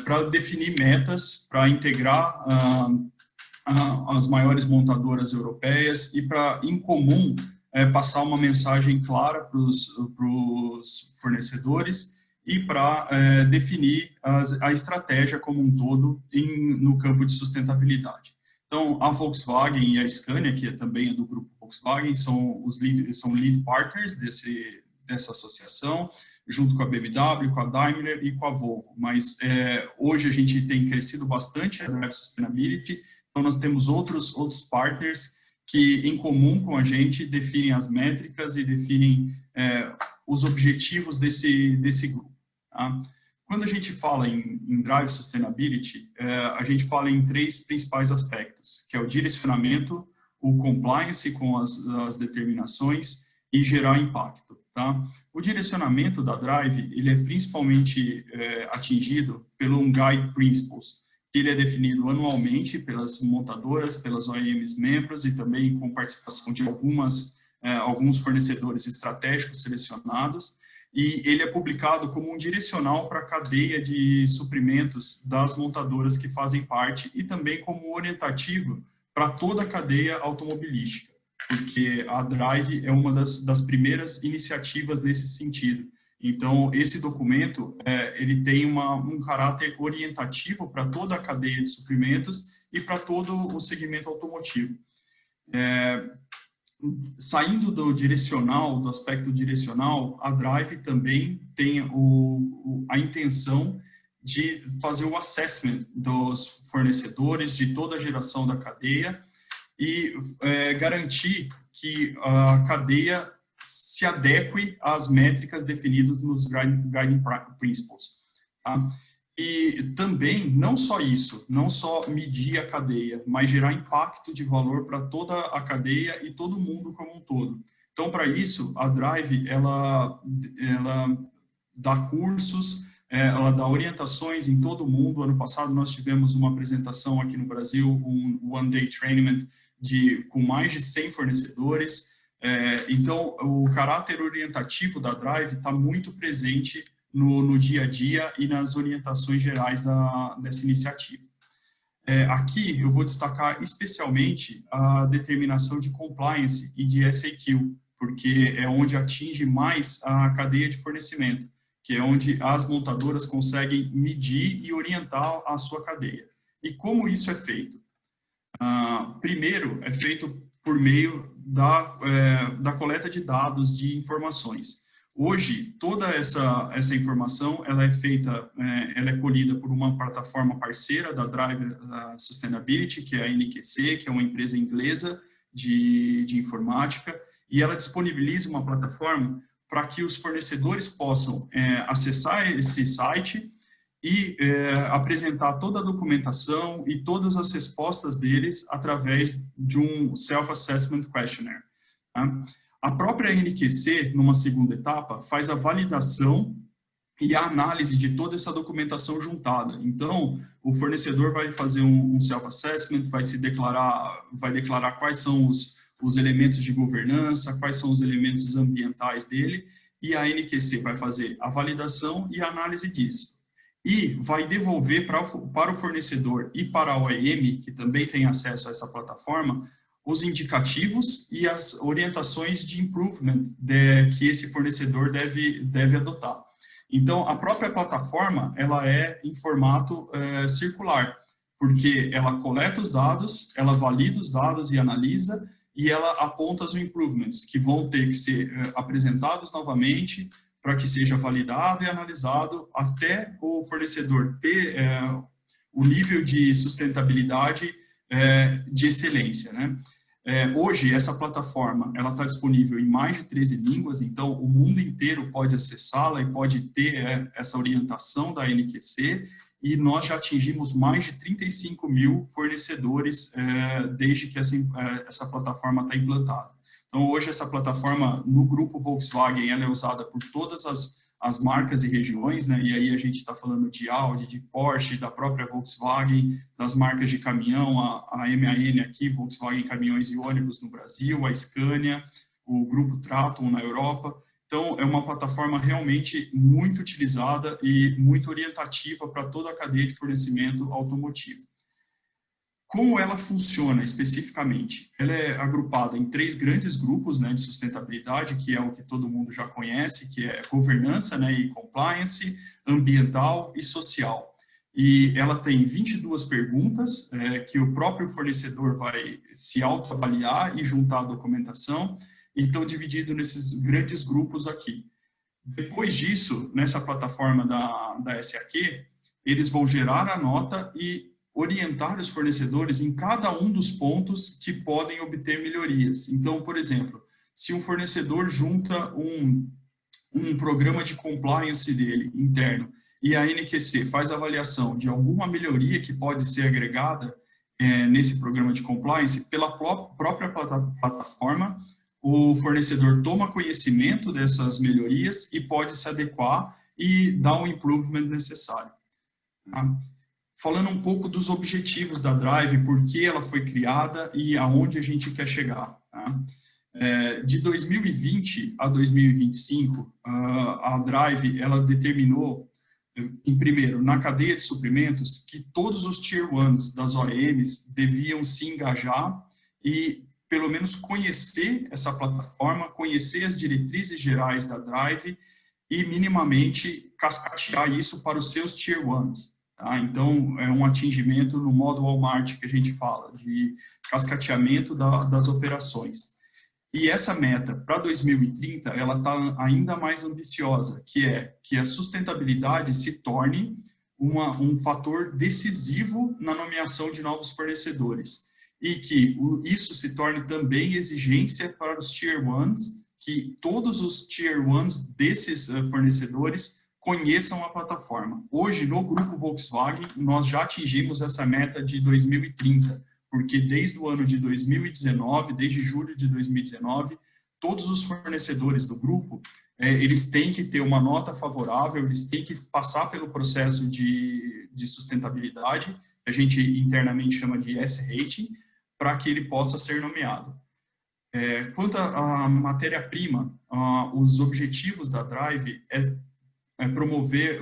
para definir metas, para integrar as maiores montadoras europeias e para, em comum, passar uma mensagem clara para os fornecedores e para definir a estratégia como um todo no campo de sustentabilidade. Então, a Volkswagen e a Scania, que também é do grupo Volkswagen, são lead partners dessa associação, junto com a BMW, com a Daimler e com a Volvo. Mas hoje a gente tem crescido bastante a Drive Sustainability, então nós temos outros partners que, em comum com a gente, definem as métricas e definem os objetivos desse grupo. Tá? Quando a gente fala em Drive Sustainability, a gente fala em 3 principais aspectos, que é o direcionamento, o compliance com as determinações e gerar impacto. Tá? O direcionamento da Drive, ele é principalmente atingido pelo Guide Principles, que ele é definido anualmente pelas montadoras, pelas OEMs membros e também com participação de alguns fornecedores estratégicos selecionados, e ele é publicado como um direcional para a cadeia de suprimentos das montadoras que fazem parte e também como orientativo para toda a cadeia automobilística, porque a Drive é uma das primeiras iniciativas nesse sentido. Então, esse documento, ele tem um caráter orientativo para toda a cadeia de suprimentos e para todo o segmento automotivo. Saindo do direcional, do aspecto direcional, a Drive também tem a intenção de fazer o assessment dos fornecedores, de toda a geração da cadeia e garantir que a cadeia se adeque às métricas definidas nos Guiding Principles. Tá? E também, não só isso, não só medir a cadeia, mas gerar impacto de valor para toda a cadeia e todo mundo como um todo. Então, para isso, a Drive, ela dá cursos, ela dá orientações em todo mundo. Ano passado, nós tivemos uma apresentação aqui no Brasil, um One Day Training com mais de 100 fornecedores. Então, o caráter orientativo da Drive está muito presente no dia a dia e nas orientações gerais dessa iniciativa. Aqui eu vou destacar especialmente a determinação de compliance e de SAQ, porque é onde atinge mais a cadeia de fornecimento, que é onde as montadoras conseguem medir e orientar a sua cadeia. E como isso é feito? Primeiro, é feito por meio da coleta de dados, de informações. Hoje, toda essa informação, ela é colhida por uma plataforma parceira da Drive Sustainability, que é a NQC, que é uma empresa inglesa de informática, e ela disponibiliza uma plataforma para que os fornecedores possam acessar esse site e apresentar toda a documentação e todas as respostas deles através de um Self-Assessment Questionnaire. Tá? A própria NQC, numa segunda etapa, faz a validação e a análise de toda essa documentação juntada. Então, o fornecedor vai fazer um self-assessment, vai declarar quais são os elementos de governança, quais são os elementos ambientais dele, e a NQC vai fazer a validação e a análise disso. E vai devolver para o fornecedor e para a OEM, que também tem acesso a essa plataforma, os indicativos e as orientações de improvement que esse fornecedor deve adotar. Então, a própria plataforma, ela é em formato circular, porque ela coleta os dados, ela valida os dados e analisa, e ela aponta os improvements, que vão ter que ser apresentados novamente para que seja validado e analisado até o fornecedor ter o nível de sustentabilidade de excelência, né? Hoje, essa plataforma está disponível em mais de 13 línguas, então o mundo inteiro pode acessá-la e pode ter essa orientação da NQC, e nós já atingimos mais de 35 mil fornecedores desde que essa plataforma está implantada. Então, hoje, essa plataforma no grupo Volkswagen, ela é usada por todas as marcas e regiões, né? E aí a gente está falando de Audi, de Porsche, da própria Volkswagen, das marcas de caminhão, a MAN aqui, Volkswagen Caminhões e Ônibus no Brasil, a Scania, o grupo Traton na Europa. Então, é uma plataforma realmente muito utilizada e muito orientativa para toda a cadeia de fornecimento automotivo. Como ela funciona especificamente? Ela é agrupada em 3 grandes grupos, né, de sustentabilidade, que é o que todo mundo já conhece, que é governança, né, e compliance, ambiental e social. E ela tem 22 perguntas que o próprio fornecedor vai se autoavaliar e juntar a documentação, e estão divididos nesses grandes grupos aqui. Depois disso, nessa plataforma da SAQ, eles vão gerar a nota e orientar os fornecedores em cada um dos pontos que podem obter melhorias. Então, por exemplo, se um fornecedor junta um programa de compliance dele interno e a NQC faz avaliação de alguma melhoria que pode ser agregada nesse programa de compliance, pela própria plataforma, o fornecedor toma conhecimento dessas melhorias e pode se adequar e dar o improvement necessário. Tá? Falando um pouco dos objetivos da Drive, por que ela foi criada e aonde a gente quer chegar. Tá? De 2020 a 2025, a Drive ela determinou, em primeiro, na cadeia de suprimentos, que todos os Tier 1s das OEMs deviam se engajar e, pelo menos, conhecer essa plataforma, conhecer as diretrizes gerais da Drive e, minimamente, cascatear isso para os seus Tier 1s. Tá? Então, é um atingimento no modo Walmart que a gente fala, de cascateamento das operações. E essa meta, para 2030, ela está ainda mais ambiciosa, que é que a sustentabilidade se torne um fator decisivo na nomeação de novos fornecedores. E que isso se torne também exigência para os Tier 1s, que todos os Tier 1s desses fornecedores conheçam a plataforma. Hoje, no grupo Volkswagen, nós já atingimos essa meta de 2030, porque desde o ano de 2019, desde julho de 2019, todos os fornecedores do grupo, eles têm que ter uma nota favorável, eles têm que passar pelo processo de sustentabilidade, que a gente internamente chama de S-Rating, para que ele possa ser nomeado. Quanto à matéria-prima, os objetivos da Drive é promover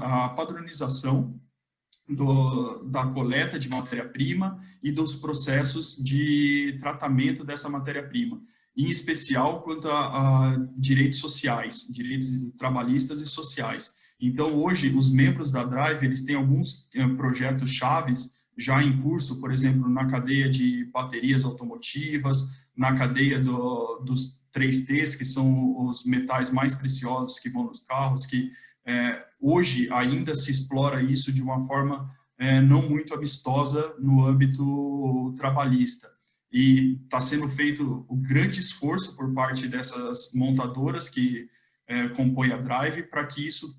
a padronização da coleta de matéria-prima e dos processos de tratamento dessa matéria-prima, em especial quanto a direitos sociais, direitos trabalhistas e sociais. Então, hoje, os membros da Drive, eles têm alguns projetos chaves já em curso, por exemplo, na cadeia de baterias automotivas, na cadeia dos 3Ts, que são os metais mais preciosos que vão nos carros, que hoje ainda se explora isso de uma forma não muito amistosa no âmbito trabalhista. E está sendo feito um grande esforço por parte dessas montadoras que compõem a Drive para que isso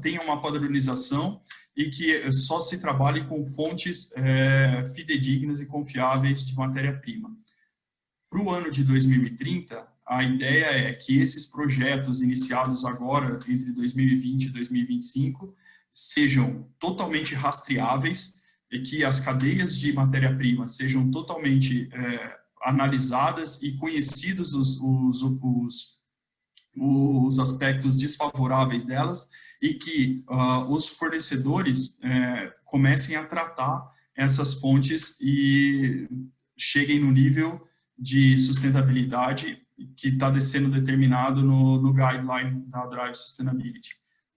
tenha uma padronização e que só se trabalhe com fontes fidedignas e confiáveis de matéria-prima. Para o ano de 2030, a ideia é que esses projetos iniciados agora, entre 2020 e 2025, sejam totalmente rastreáveis e que as cadeias de matéria-prima sejam totalmente analisadas e conhecidos os aspectos desfavoráveis delas e que os fornecedores comecem a tratar essas fontes e cheguem no nível de sustentabilidade que está sendo determinado no guideline da Drive Sustainability.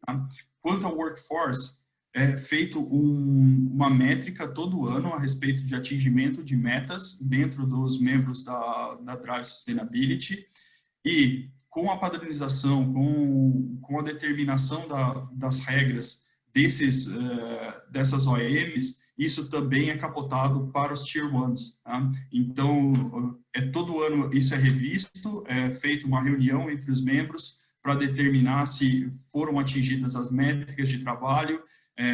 Tá? Quanto ao workforce, é feito uma métrica todo ano a respeito de atingimento de metas dentro dos membros da Drive Sustainability e com a padronização, com a determinação das regras dessas OEMs, isso também é capotado para os Tier 1s. Tá? Então, todo ano isso é revisto, é feita uma reunião entre os membros para determinar se foram atingidas as métricas de trabalho,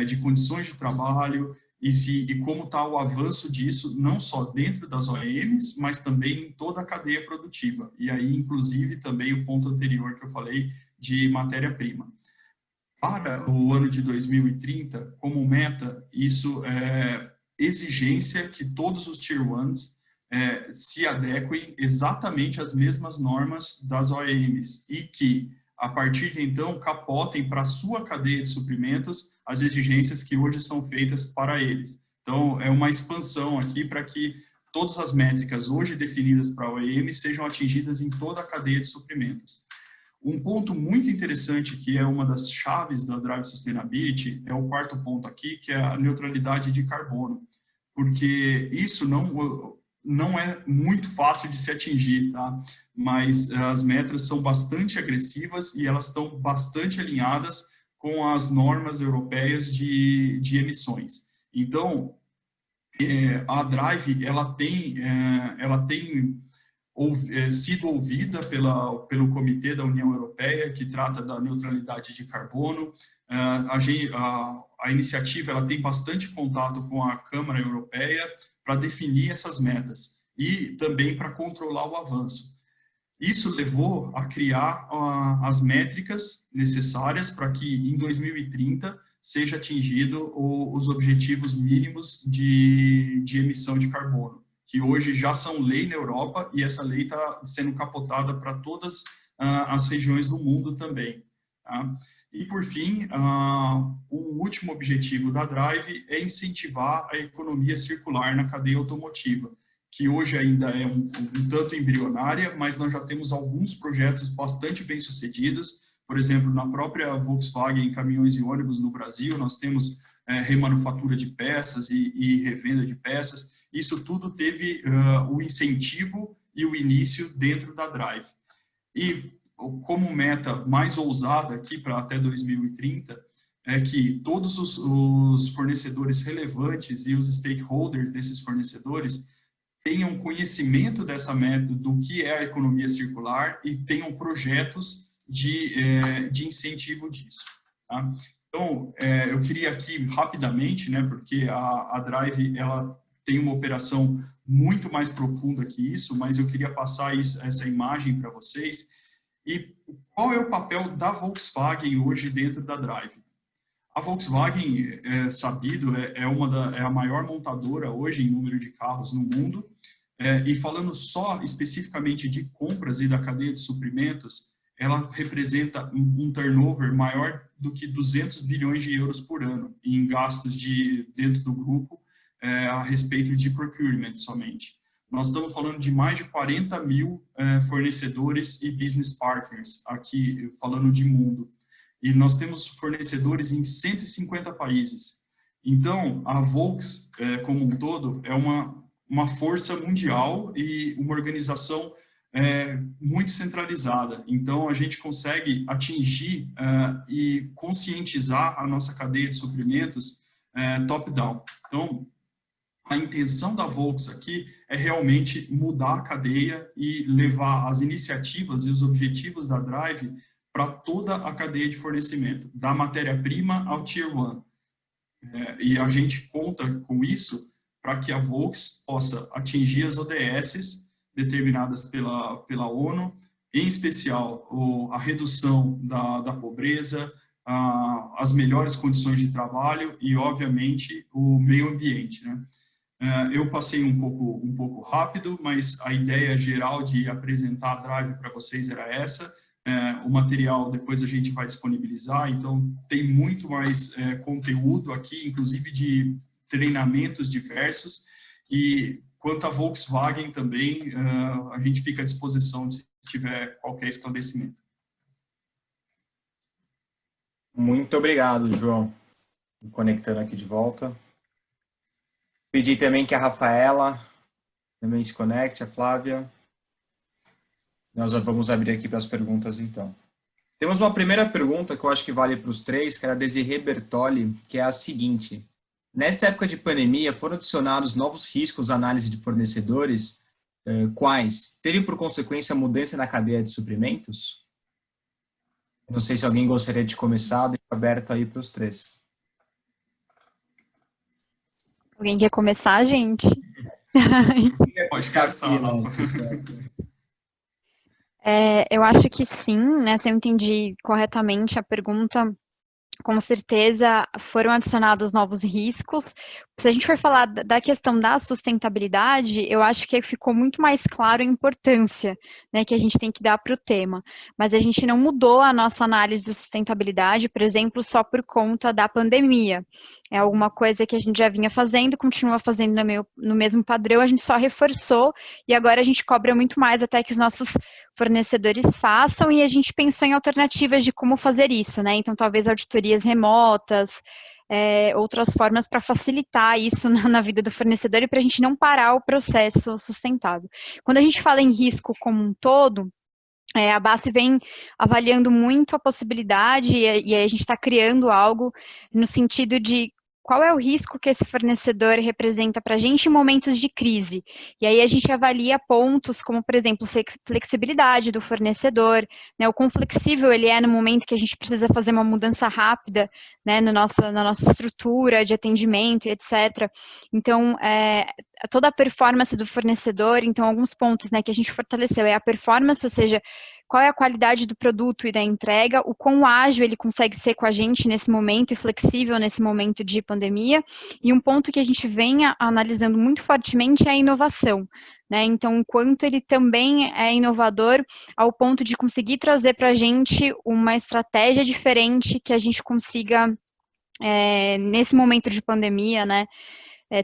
de condições de trabalho, e como está o avanço disso, não só dentro das OEMs, mas também em toda a cadeia produtiva. E aí, inclusive, também o ponto anterior que eu falei de matéria-prima. Para o ano de 2030, como meta, isso é exigência que todos os Tier 1s se adequem exatamente às mesmas normas das OEMs e que, a partir de então, capotem para a sua cadeia de suprimentos as exigências que hoje são feitas para eles. Então, é uma expansão aqui para que todas as métricas hoje definidas para a OEM sejam atingidas em toda a cadeia de suprimentos. Um ponto muito interessante, que é uma das chaves da Drive Sustainability, é o quarto ponto aqui, que é a neutralidade de carbono, porque isso não é muito fácil de se atingir, tá? Mas as metas são bastante agressivas e elas estão bastante alinhadas com as normas europeias de emissões. Então, a Drive, ela tem sido ouvida pelo Comitê da União Europeia, que trata da neutralidade de carbono. A iniciativa ela tem bastante contato com a Câmara Europeia para definir essas metas e também para controlar o avanço. Isso levou a criar as métricas necessárias para que em 2030 seja atingido os objetivos mínimos de emissão de carbono, que hoje já são lei na Europa e essa lei está sendo capotada para todas as regiões do mundo também. Tá? E, por fim, o último objetivo da Drive é incentivar a economia circular na cadeia automotiva, que hoje ainda é um tanto embrionária, mas nós já temos alguns projetos bastante bem-sucedidos. Por exemplo, na própria Volkswagen Caminhões e Ônibus no Brasil, nós temos remanufatura de peças e revenda de peças. Isso tudo teve o incentivo e o início dentro da Drive. E como meta mais ousada aqui para até 2030, é que todos os fornecedores relevantes e os stakeholders desses fornecedores tenham conhecimento dessa meta, do que é a economia circular e tenham projetos de incentivo disso. Tá? Então, eu queria aqui rapidamente, né, porque a Drive ela tem uma operação muito mais profunda que isso, mas eu queria passar essa imagem para vocês. E qual é o papel da Volkswagen hoje dentro da Drive? A Volkswagen, sabido, é a maior montadora hoje em número de carros no mundo, e falando só especificamente de compras e da cadeia de suprimentos, ela representa um turnover maior do que 200 bilhões de euros por ano em gastos dentro do grupo a respeito de procurement somente. Nós estamos falando de mais de 40 mil fornecedores e business partners, aqui falando de mundo. E nós temos fornecedores em 150 países. Então, a Volks, como um todo, é uma força mundial e uma organização muito centralizada. Então, a gente consegue atingir e conscientizar a nossa cadeia de suprimentos top-down. Então, a intenção da Volks aqui é realmente mudar a cadeia e levar as iniciativas e os objetivos da Drive para toda a cadeia de fornecimento, da matéria-prima ao Tier 1. E a gente conta com isso para que a Volks possa atingir as ODS determinadas pela ONU, em especial a redução da pobreza, as melhores condições de trabalho e, obviamente, o meio ambiente, né? Eu passei um pouco rápido, mas a ideia geral de apresentar a Drive para vocês era essa. O material depois a gente vai disponibilizar, então tem muito mais conteúdo aqui, inclusive de treinamentos diversos. E quanto à Volkswagen também, a gente fica à disposição se tiver qualquer esclarecimento. Muito obrigado, João. Me conectando aqui de volta. Pedi também que a Rafaela também se conecte, a Flávia. Nós vamos abrir aqui para as perguntas, então. Temos uma primeira pergunta que eu acho que vale para os três, que é a Desirê Bertoli, que é a seguinte. Nesta época de pandemia, foram adicionados novos riscos à análise de fornecedores, quais? Teve por consequência a mudança na cadeia de suprimentos? Não sei se alguém gostaria de começar, deixo aberto aí para os três. Alguém quer começar, gente? Pode começar. Eu acho que sim, né? Se eu entendi corretamente a pergunta, com certeza foram adicionados novos riscos. Se a gente for falar da questão da sustentabilidade, eu acho que ficou muito mais claro a importância, né, que a gente tem que dar para o tema. Mas a gente não mudou a nossa análise de sustentabilidade, por exemplo, só por conta da pandemia. É alguma coisa que a gente já vinha fazendo, continua fazendo no mesmo padrão, a gente só reforçou e agora a gente cobra muito mais até que os nossos fornecedores façam, e a gente pensou em alternativas de como fazer isso, né? Então, talvez auditorias remotas, outras formas para facilitar isso na vida do fornecedor e para a gente não parar o processo sustentável. Quando a gente fala em risco como um todo, a BASF vem avaliando muito a possibilidade e a gente está criando algo no sentido de qual é o risco que esse fornecedor representa para a gente em momentos de crise. E aí a gente avalia pontos como, por exemplo, flexibilidade do fornecedor, né, o quão flexível ele é no momento que a gente precisa fazer uma mudança rápida, né, na nossa estrutura de atendimento e etc. Então, toda a performance do fornecedor, então alguns pontos, né, que a gente fortaleceu é a performance, ou seja, qual é a qualidade do produto e da entrega, o quão ágil ele consegue ser com a gente nesse momento e flexível nesse momento de pandemia, e um ponto que a gente vem analisando muito fortemente é a inovação, né? Então, o quanto ele também é inovador ao ponto de conseguir trazer para a gente uma estratégia diferente que a gente consiga, nesse momento de pandemia, né,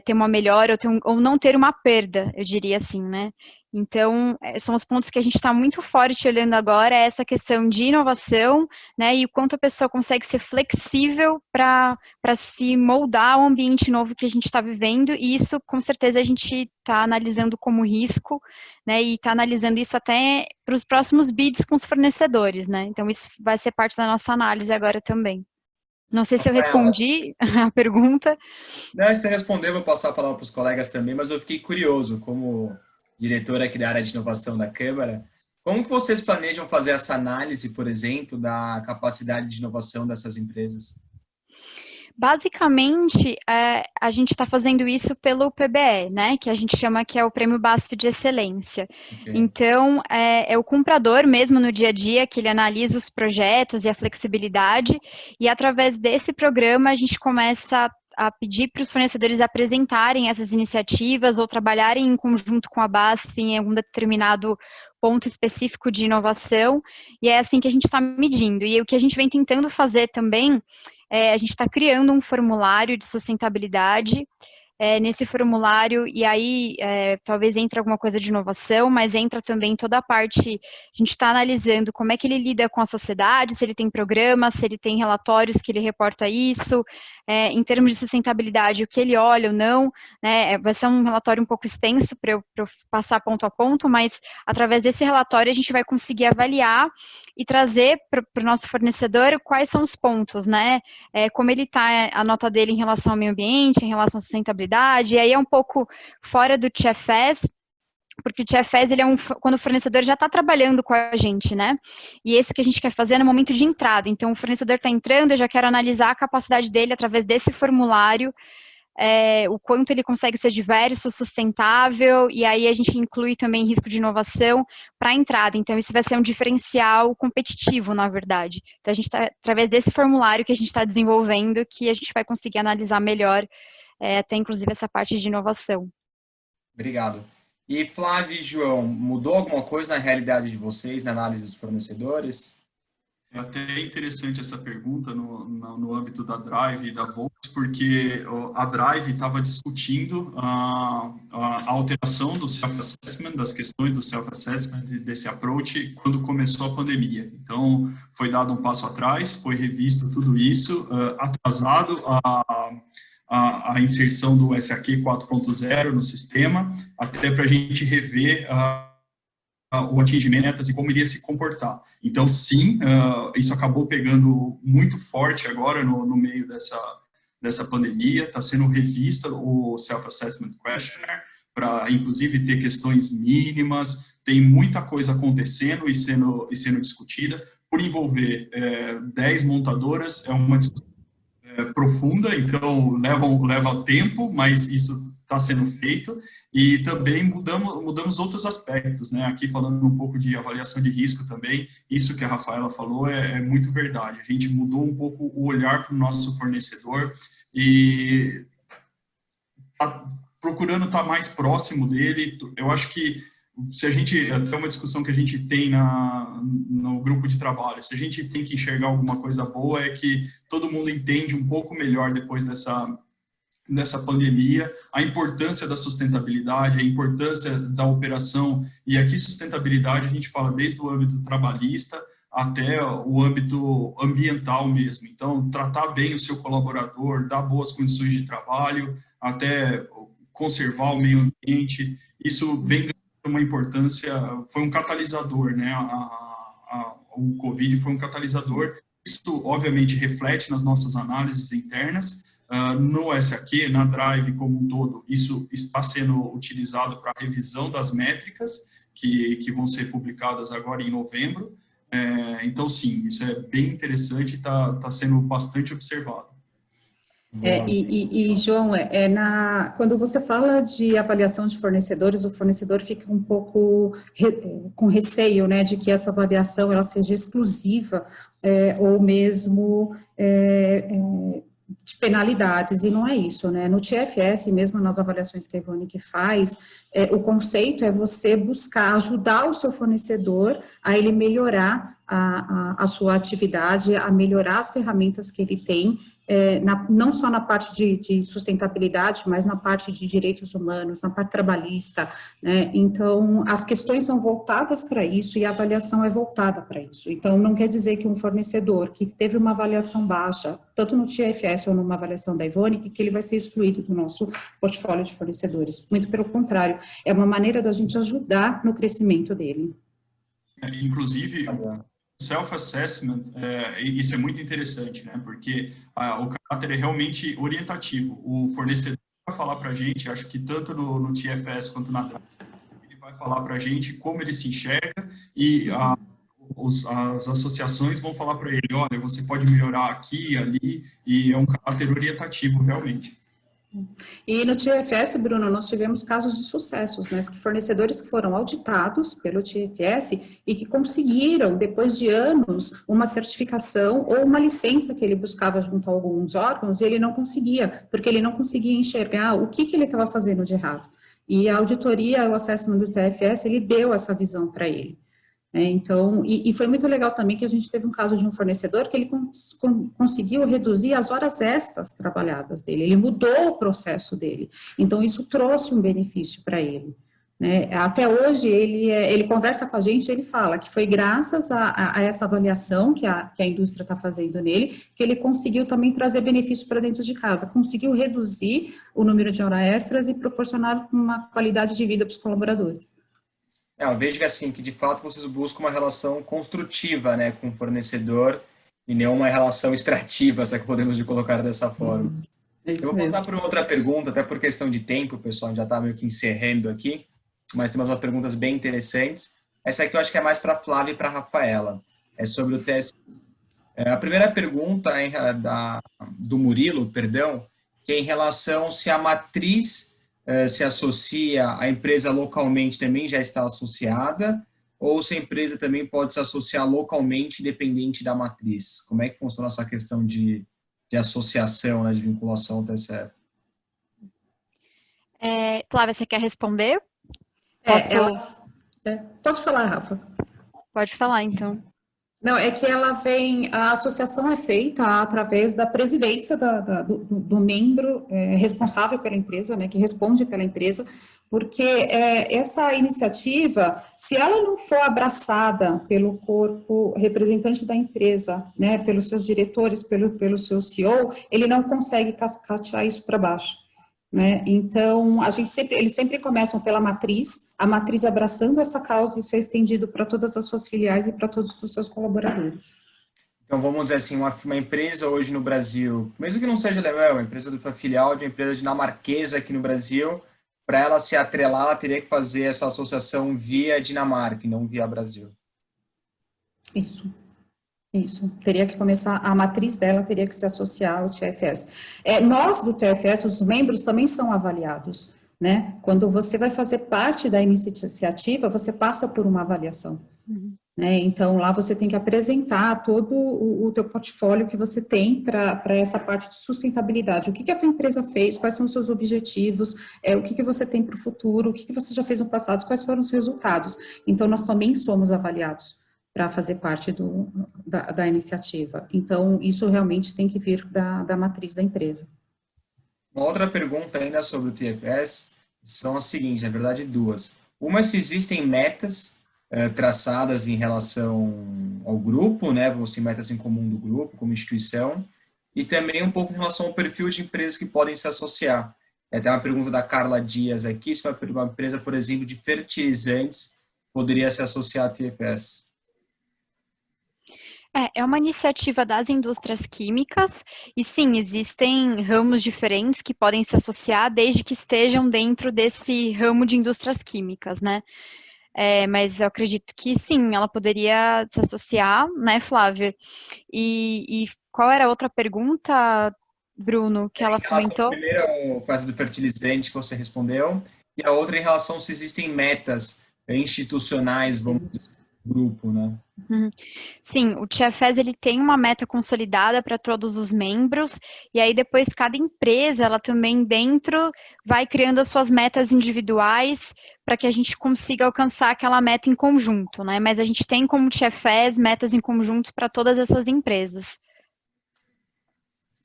ter uma melhora ou não ter uma perda, eu diria assim, né? Então, são os pontos que a gente está muito forte olhando agora, essa questão de inovação, né, e o quanto a pessoa consegue ser flexível para se moldar ao ambiente novo que a gente está vivendo, e isso, com certeza, a gente está analisando como risco, né, e está analisando isso até para os próximos bids com os fornecedores, né, então isso vai ser parte da nossa análise agora também. Não sei se eu respondi a pergunta. Não, se você respondeu, eu vou passar a palavra para os colegas também, mas eu fiquei curioso, como diretor aqui da área de inovação da Câmara, como que vocês planejam fazer essa análise, por exemplo, da capacidade de inovação dessas empresas? Basicamente, a gente está fazendo isso pelo PBE, né, que a gente chama que é o Prêmio BASF de Excelência. Okay. Então, é o comprador mesmo no dia a dia que ele analisa os projetos e a flexibilidade, e através desse programa a gente começa a pedir para os fornecedores apresentarem essas iniciativas ou trabalharem em conjunto com a BASF em algum determinado ponto específico de inovação, e é assim que a gente está medindo. E o que a gente vem tentando fazer também, a gente está criando um formulário de sustentabilidade, nesse formulário, e aí talvez entre alguma coisa de inovação, mas entra também toda a parte, a gente está analisando como é que ele lida com a sociedade, se ele tem programas, se ele tem relatórios que ele reporta isso, em termos de sustentabilidade, o que ele olha ou não, né, vai ser um relatório um pouco extenso para eu passar ponto a ponto, mas através desse relatório a gente vai conseguir avaliar e trazer para o nosso fornecedor quais são os pontos, né, como ele está, a nota dele em relação ao meio ambiente, em relação à sustentabilidade, e aí é um pouco fora do TFS, porque o TFS, ele é quando o fornecedor já está trabalhando com a gente, né, e esse que a gente quer fazer é no momento de entrada, então o fornecedor está entrando, eu já quero analisar a capacidade dele através desse formulário, o quanto ele consegue ser diverso, sustentável, e aí a gente inclui também risco de inovação para a entrada, então isso vai ser um diferencial competitivo, na verdade. Então a gente está, através desse formulário que a gente está desenvolvendo, que a gente vai conseguir analisar melhor, até inclusive essa parte de inovação. Obrigado. E Flávio e João, mudou alguma coisa na realidade de vocês, na análise dos fornecedores? É até interessante essa pergunta no âmbito da Drive e da Volks, porque a Drive estava discutindo a alteração do self-assessment, das questões do self-assessment, desse approach, quando começou a pandemia. Então, foi dado um passo atrás, foi revisto tudo isso, atrasado a inserção do SAQ 4.0 no sistema, até para a gente rever o atingimento de metas e como iria se comportar. Então, sim, isso acabou pegando muito forte agora no meio dessa pandemia, está sendo revista o Self-Assessment Questionnaire, para, inclusive, ter questões mínimas, tem muita coisa acontecendo e sendo discutida, por envolver 10 montadoras, é uma discussão profunda, então leva tempo, mas isso está sendo feito, e também mudamos outros aspectos, né? Aqui falando um pouco de avaliação de risco também, isso que a Rafaela falou é muito verdade. A gente mudou um pouco o olhar para o nosso fornecedor e tá procurando estar mais próximo dele. Eu acho que se a gente, até uma discussão que a gente tem no grupo de trabalho, se a gente tem que enxergar alguma coisa boa, é que todo mundo entende um pouco melhor depois dessa pandemia, a importância da sustentabilidade, a importância da operação, e aqui sustentabilidade a gente fala desde o âmbito trabalhista até o âmbito ambiental mesmo. Então, tratar bem o seu colaborador, dar boas condições de trabalho, até conservar o meio ambiente, isso vem ganhando uma importância, foi um catalisador, né? O Covid foi um catalisador. Isso, obviamente, reflete nas nossas análises internas. No SAQ, na Drive como um todo, isso está sendo utilizado para a revisão das métricas que vão ser publicadas agora em novembro. Então, sim, isso é bem interessante e está sendo bastante observado. João, quando você fala de avaliação de fornecedores, o fornecedor fica um pouco com receio, né, de que essa avaliação ela seja exclusiva ou mesmo de penalidades, e não é isso, né? No TFS, mesmo nas avaliações que a Evonik faz, o conceito é você buscar ajudar o seu fornecedor a ele melhorar a sua atividade, a melhorar as ferramentas que ele tem, não só na parte de sustentabilidade, mas na parte de direitos humanos, na parte trabalhista, né? Então, as questões são voltadas para isso e a avaliação é voltada para isso. Então, não quer dizer que um fornecedor que teve uma avaliação baixa, tanto no TFS ou numa avaliação da Evonik, que ele vai ser excluído do nosso portfólio de fornecedores. Muito pelo contrário, é uma maneira da gente ajudar no crescimento dele. Inclusive, self-assessment, isso é muito interessante, né? Porque o caráter é realmente orientativo. O fornecedor vai falar para a gente, acho que tanto no TFS quanto na Drive, ele vai falar para a gente como ele se enxerga e as associações vão falar para ele, olha, você pode melhorar aqui, ali, e é um caráter orientativo, realmente. E no TFS, Bruno, nós tivemos casos de sucessos, né, que fornecedores que foram auditados pelo TFS e que conseguiram, depois de anos, uma certificação ou uma licença que ele buscava junto a alguns órgãos, e ele não conseguia, porque ele não conseguia enxergar o que ele estava fazendo de errado. E a auditoria, o assessment do TFS, ele deu essa visão para ele. Então, e foi muito legal também que a gente teve um caso de um fornecedor que ele conseguiu reduzir as horas extras trabalhadas dele, ele mudou o processo dele, então isso trouxe um benefício para ele, né? Até hoje ele conversa com a gente, ele fala que foi graças a essa avaliação que a indústria está fazendo nele, que ele conseguiu também trazer benefício para dentro de casa, conseguiu reduzir o número de horas extras e proporcionar uma qualidade de vida para os colaboradores. Eu vejo que, assim, que de fato vocês buscam uma relação construtiva, né, com o fornecedor e não uma relação extrativa, se é que podemos colocar dessa forma. Eu vou passar por uma outra pergunta, até por questão de tempo, pessoal, já está meio que encerrando aqui, mas temos umas perguntas bem interessantes. Essa aqui eu acho que é mais para a Flávia e para a Rafaela, é sobre o TSI. A primeira pergunta é do Murilo, perdão, que é em relação se a matriz se associa, a empresa localmente também já está associada, ou se a empresa também pode se associar localmente, independente da matriz. Como é que funciona essa questão de associação, né, de vinculação ao TSE? Flávia, você quer responder? Posso falar, Rafa? Pode falar, então. Não, é que a associação é feita através da presidência do membro responsável pela empresa, né, que responde pela empresa, porque essa iniciativa, se ela não for abraçada pelo corpo representante da empresa, né, pelos seus diretores, pelo seu CEO, ele não consegue cascatear isso para baixo. Né? Então, eles sempre começam pela matriz, a matriz abraçando essa causa, isso é estendido para todas as suas filiais e para todos os seus colaboradores. Então, vamos dizer assim, uma empresa hoje no Brasil, mesmo que não seja alemã, uma empresa uma filial de uma empresa dinamarquesa aqui no Brasil, para ela se atrelar, ela teria que fazer essa associação via Dinamarca e não via Brasil. Isso, teria que começar, a matriz dela teria que se associar ao TFS. Nós do TFS, os membros também são avaliados, né? Quando você vai fazer parte da iniciativa, você passa por uma avaliação. Né? Então, lá você tem que apresentar todo o teu portfólio que você tem para essa parte de sustentabilidade. O que a tua empresa fez, quais são os seus objetivos, o que você tem para o futuro, o que você já fez no passado, quais foram os resultados. Então, nós também somos avaliados para fazer parte da iniciativa. Então, isso realmente tem que vir da matriz da empresa. Uma outra pergunta ainda sobre o TFS são as seguintes, na verdade, duas. Uma, se existem metas traçadas em relação ao grupo, né, vão ser metas em comum do grupo, como instituição, e também um pouco em relação ao perfil de empresas que podem se associar. Tem uma pergunta da Carla Dias aqui, se uma empresa, por exemplo, de fertilizantes poderia se associar à TFS. É uma iniciativa das indústrias químicas, e sim, existem ramos diferentes que podem se associar desde que estejam dentro desse ramo de indústrias químicas, né? Mas eu acredito que sim, ela poderia se associar, né, Flávia? E qual era a outra pergunta, Bruno, que ela comentou? Primeiro, o caso do fertilizante que você respondeu, e a outra em relação se existem metas institucionais, vamos dizer, do grupo, né? Sim, o TFS ele tem uma meta consolidada para todos os membros, e aí depois cada empresa, ela também dentro vai criando as suas metas individuais para que a gente consiga alcançar aquela meta em conjunto, né? Mas a gente tem como TFS metas em conjunto para todas essas empresas.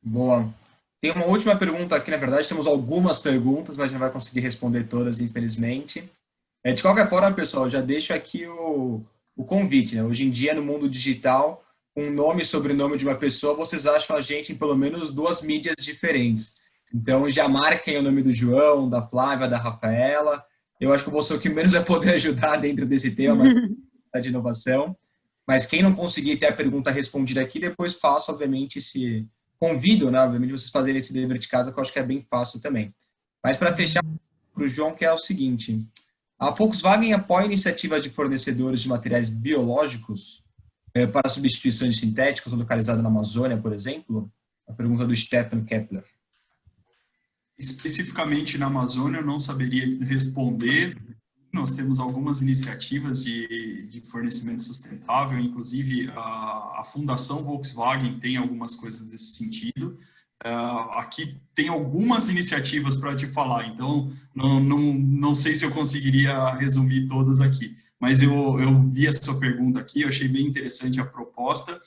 Boa. Tem uma última pergunta aqui, na verdade temos algumas perguntas, mas a gente não vai conseguir responder todas, infelizmente. De qualquer forma, pessoal, eu já deixo aqui o convite, né? Hoje em dia, no mundo digital, um nome e sobrenome de uma pessoa, vocês acham a gente em pelo menos 2 mídias diferentes. Então, já marquem o nome do João, da Flávia, da Rafaela. Eu acho que eu vou ser o que menos vai poder ajudar dentro desse tema, mas de inovação. Mas quem não conseguir ter a pergunta respondida aqui, depois faço, obviamente, esse convido, né? Obviamente, vocês fazerem esse dever de casa, que eu acho que é bem fácil também. Mas para fechar, para o João, que é o seguinte: a Volkswagen apoia iniciativas de fornecedores de materiais biológicos para substituições sintéticas localizadas na Amazônia, por exemplo? A pergunta do Stefan Kepler. Especificamente na Amazônia, eu não saberia responder. Nós temos algumas iniciativas de fornecimento sustentável, inclusive a Fundação Volkswagen tem algumas coisas nesse sentido. Aqui tem algumas iniciativas para te falar, então não sei se eu conseguiria resumir todas aqui, mas eu vi a sua pergunta aqui, eu achei bem interessante a proposta.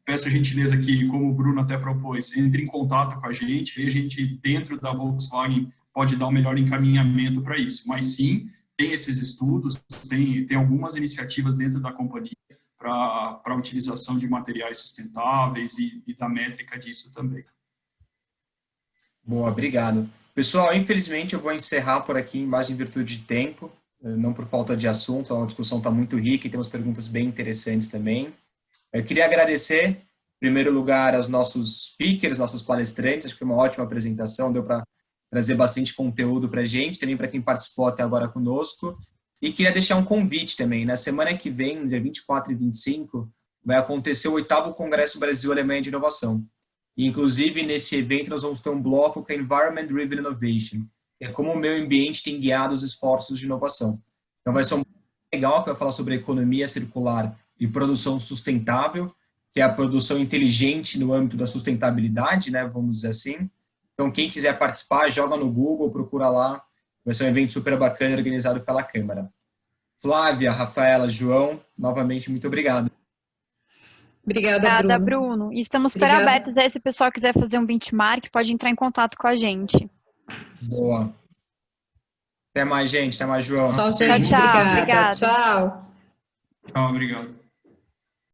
Peço a gentileza que, como o Bruno até propôs, entre em contato com a gente, e a gente dentro da Volkswagen pode dar um melhor encaminhamento para isso, mas sim, tem esses estudos, tem algumas iniciativas dentro da companhia para a utilização de materiais sustentáveis e da métrica disso também. Boa, obrigado. Pessoal, infelizmente eu vou encerrar por aqui, mais em virtude de tempo, não por falta de assunto, a discussão está muito rica e temos perguntas bem interessantes também. Eu queria agradecer, em primeiro lugar, aos nossos speakers, nossos palestrantes, acho que foi uma ótima apresentação, deu para trazer bastante conteúdo para a gente, também para quem participou até agora conosco. E queria deixar um convite também. Na semana que vem, no dia 24 e 25, vai acontecer o 8º Congresso Brasil-Alemanha de Inovação. E, inclusive, nesse evento, nós vamos ter um bloco que é Environment Driven Innovation, que é como o meio ambiente tem guiado os esforços de inovação. Então, vai ser um legal, que vai falar sobre economia circular e produção sustentável, que é a produção inteligente no âmbito da sustentabilidade, né, vamos dizer assim. Então, quem quiser participar, joga no Google, procura lá. Vai ser um evento super bacana, organizado pela Câmara. Flávia, Rafaela, João, novamente, muito obrigado. Obrigada, Bruno. E estamos super abertos aí, se o pessoal quiser fazer um benchmark, pode entrar em contato com a gente. Boa. Até mais, gente. Até mais, João. Tchau, gente. Tchau. Obrigada. Obrigada. Tchau. Tchau, obrigado.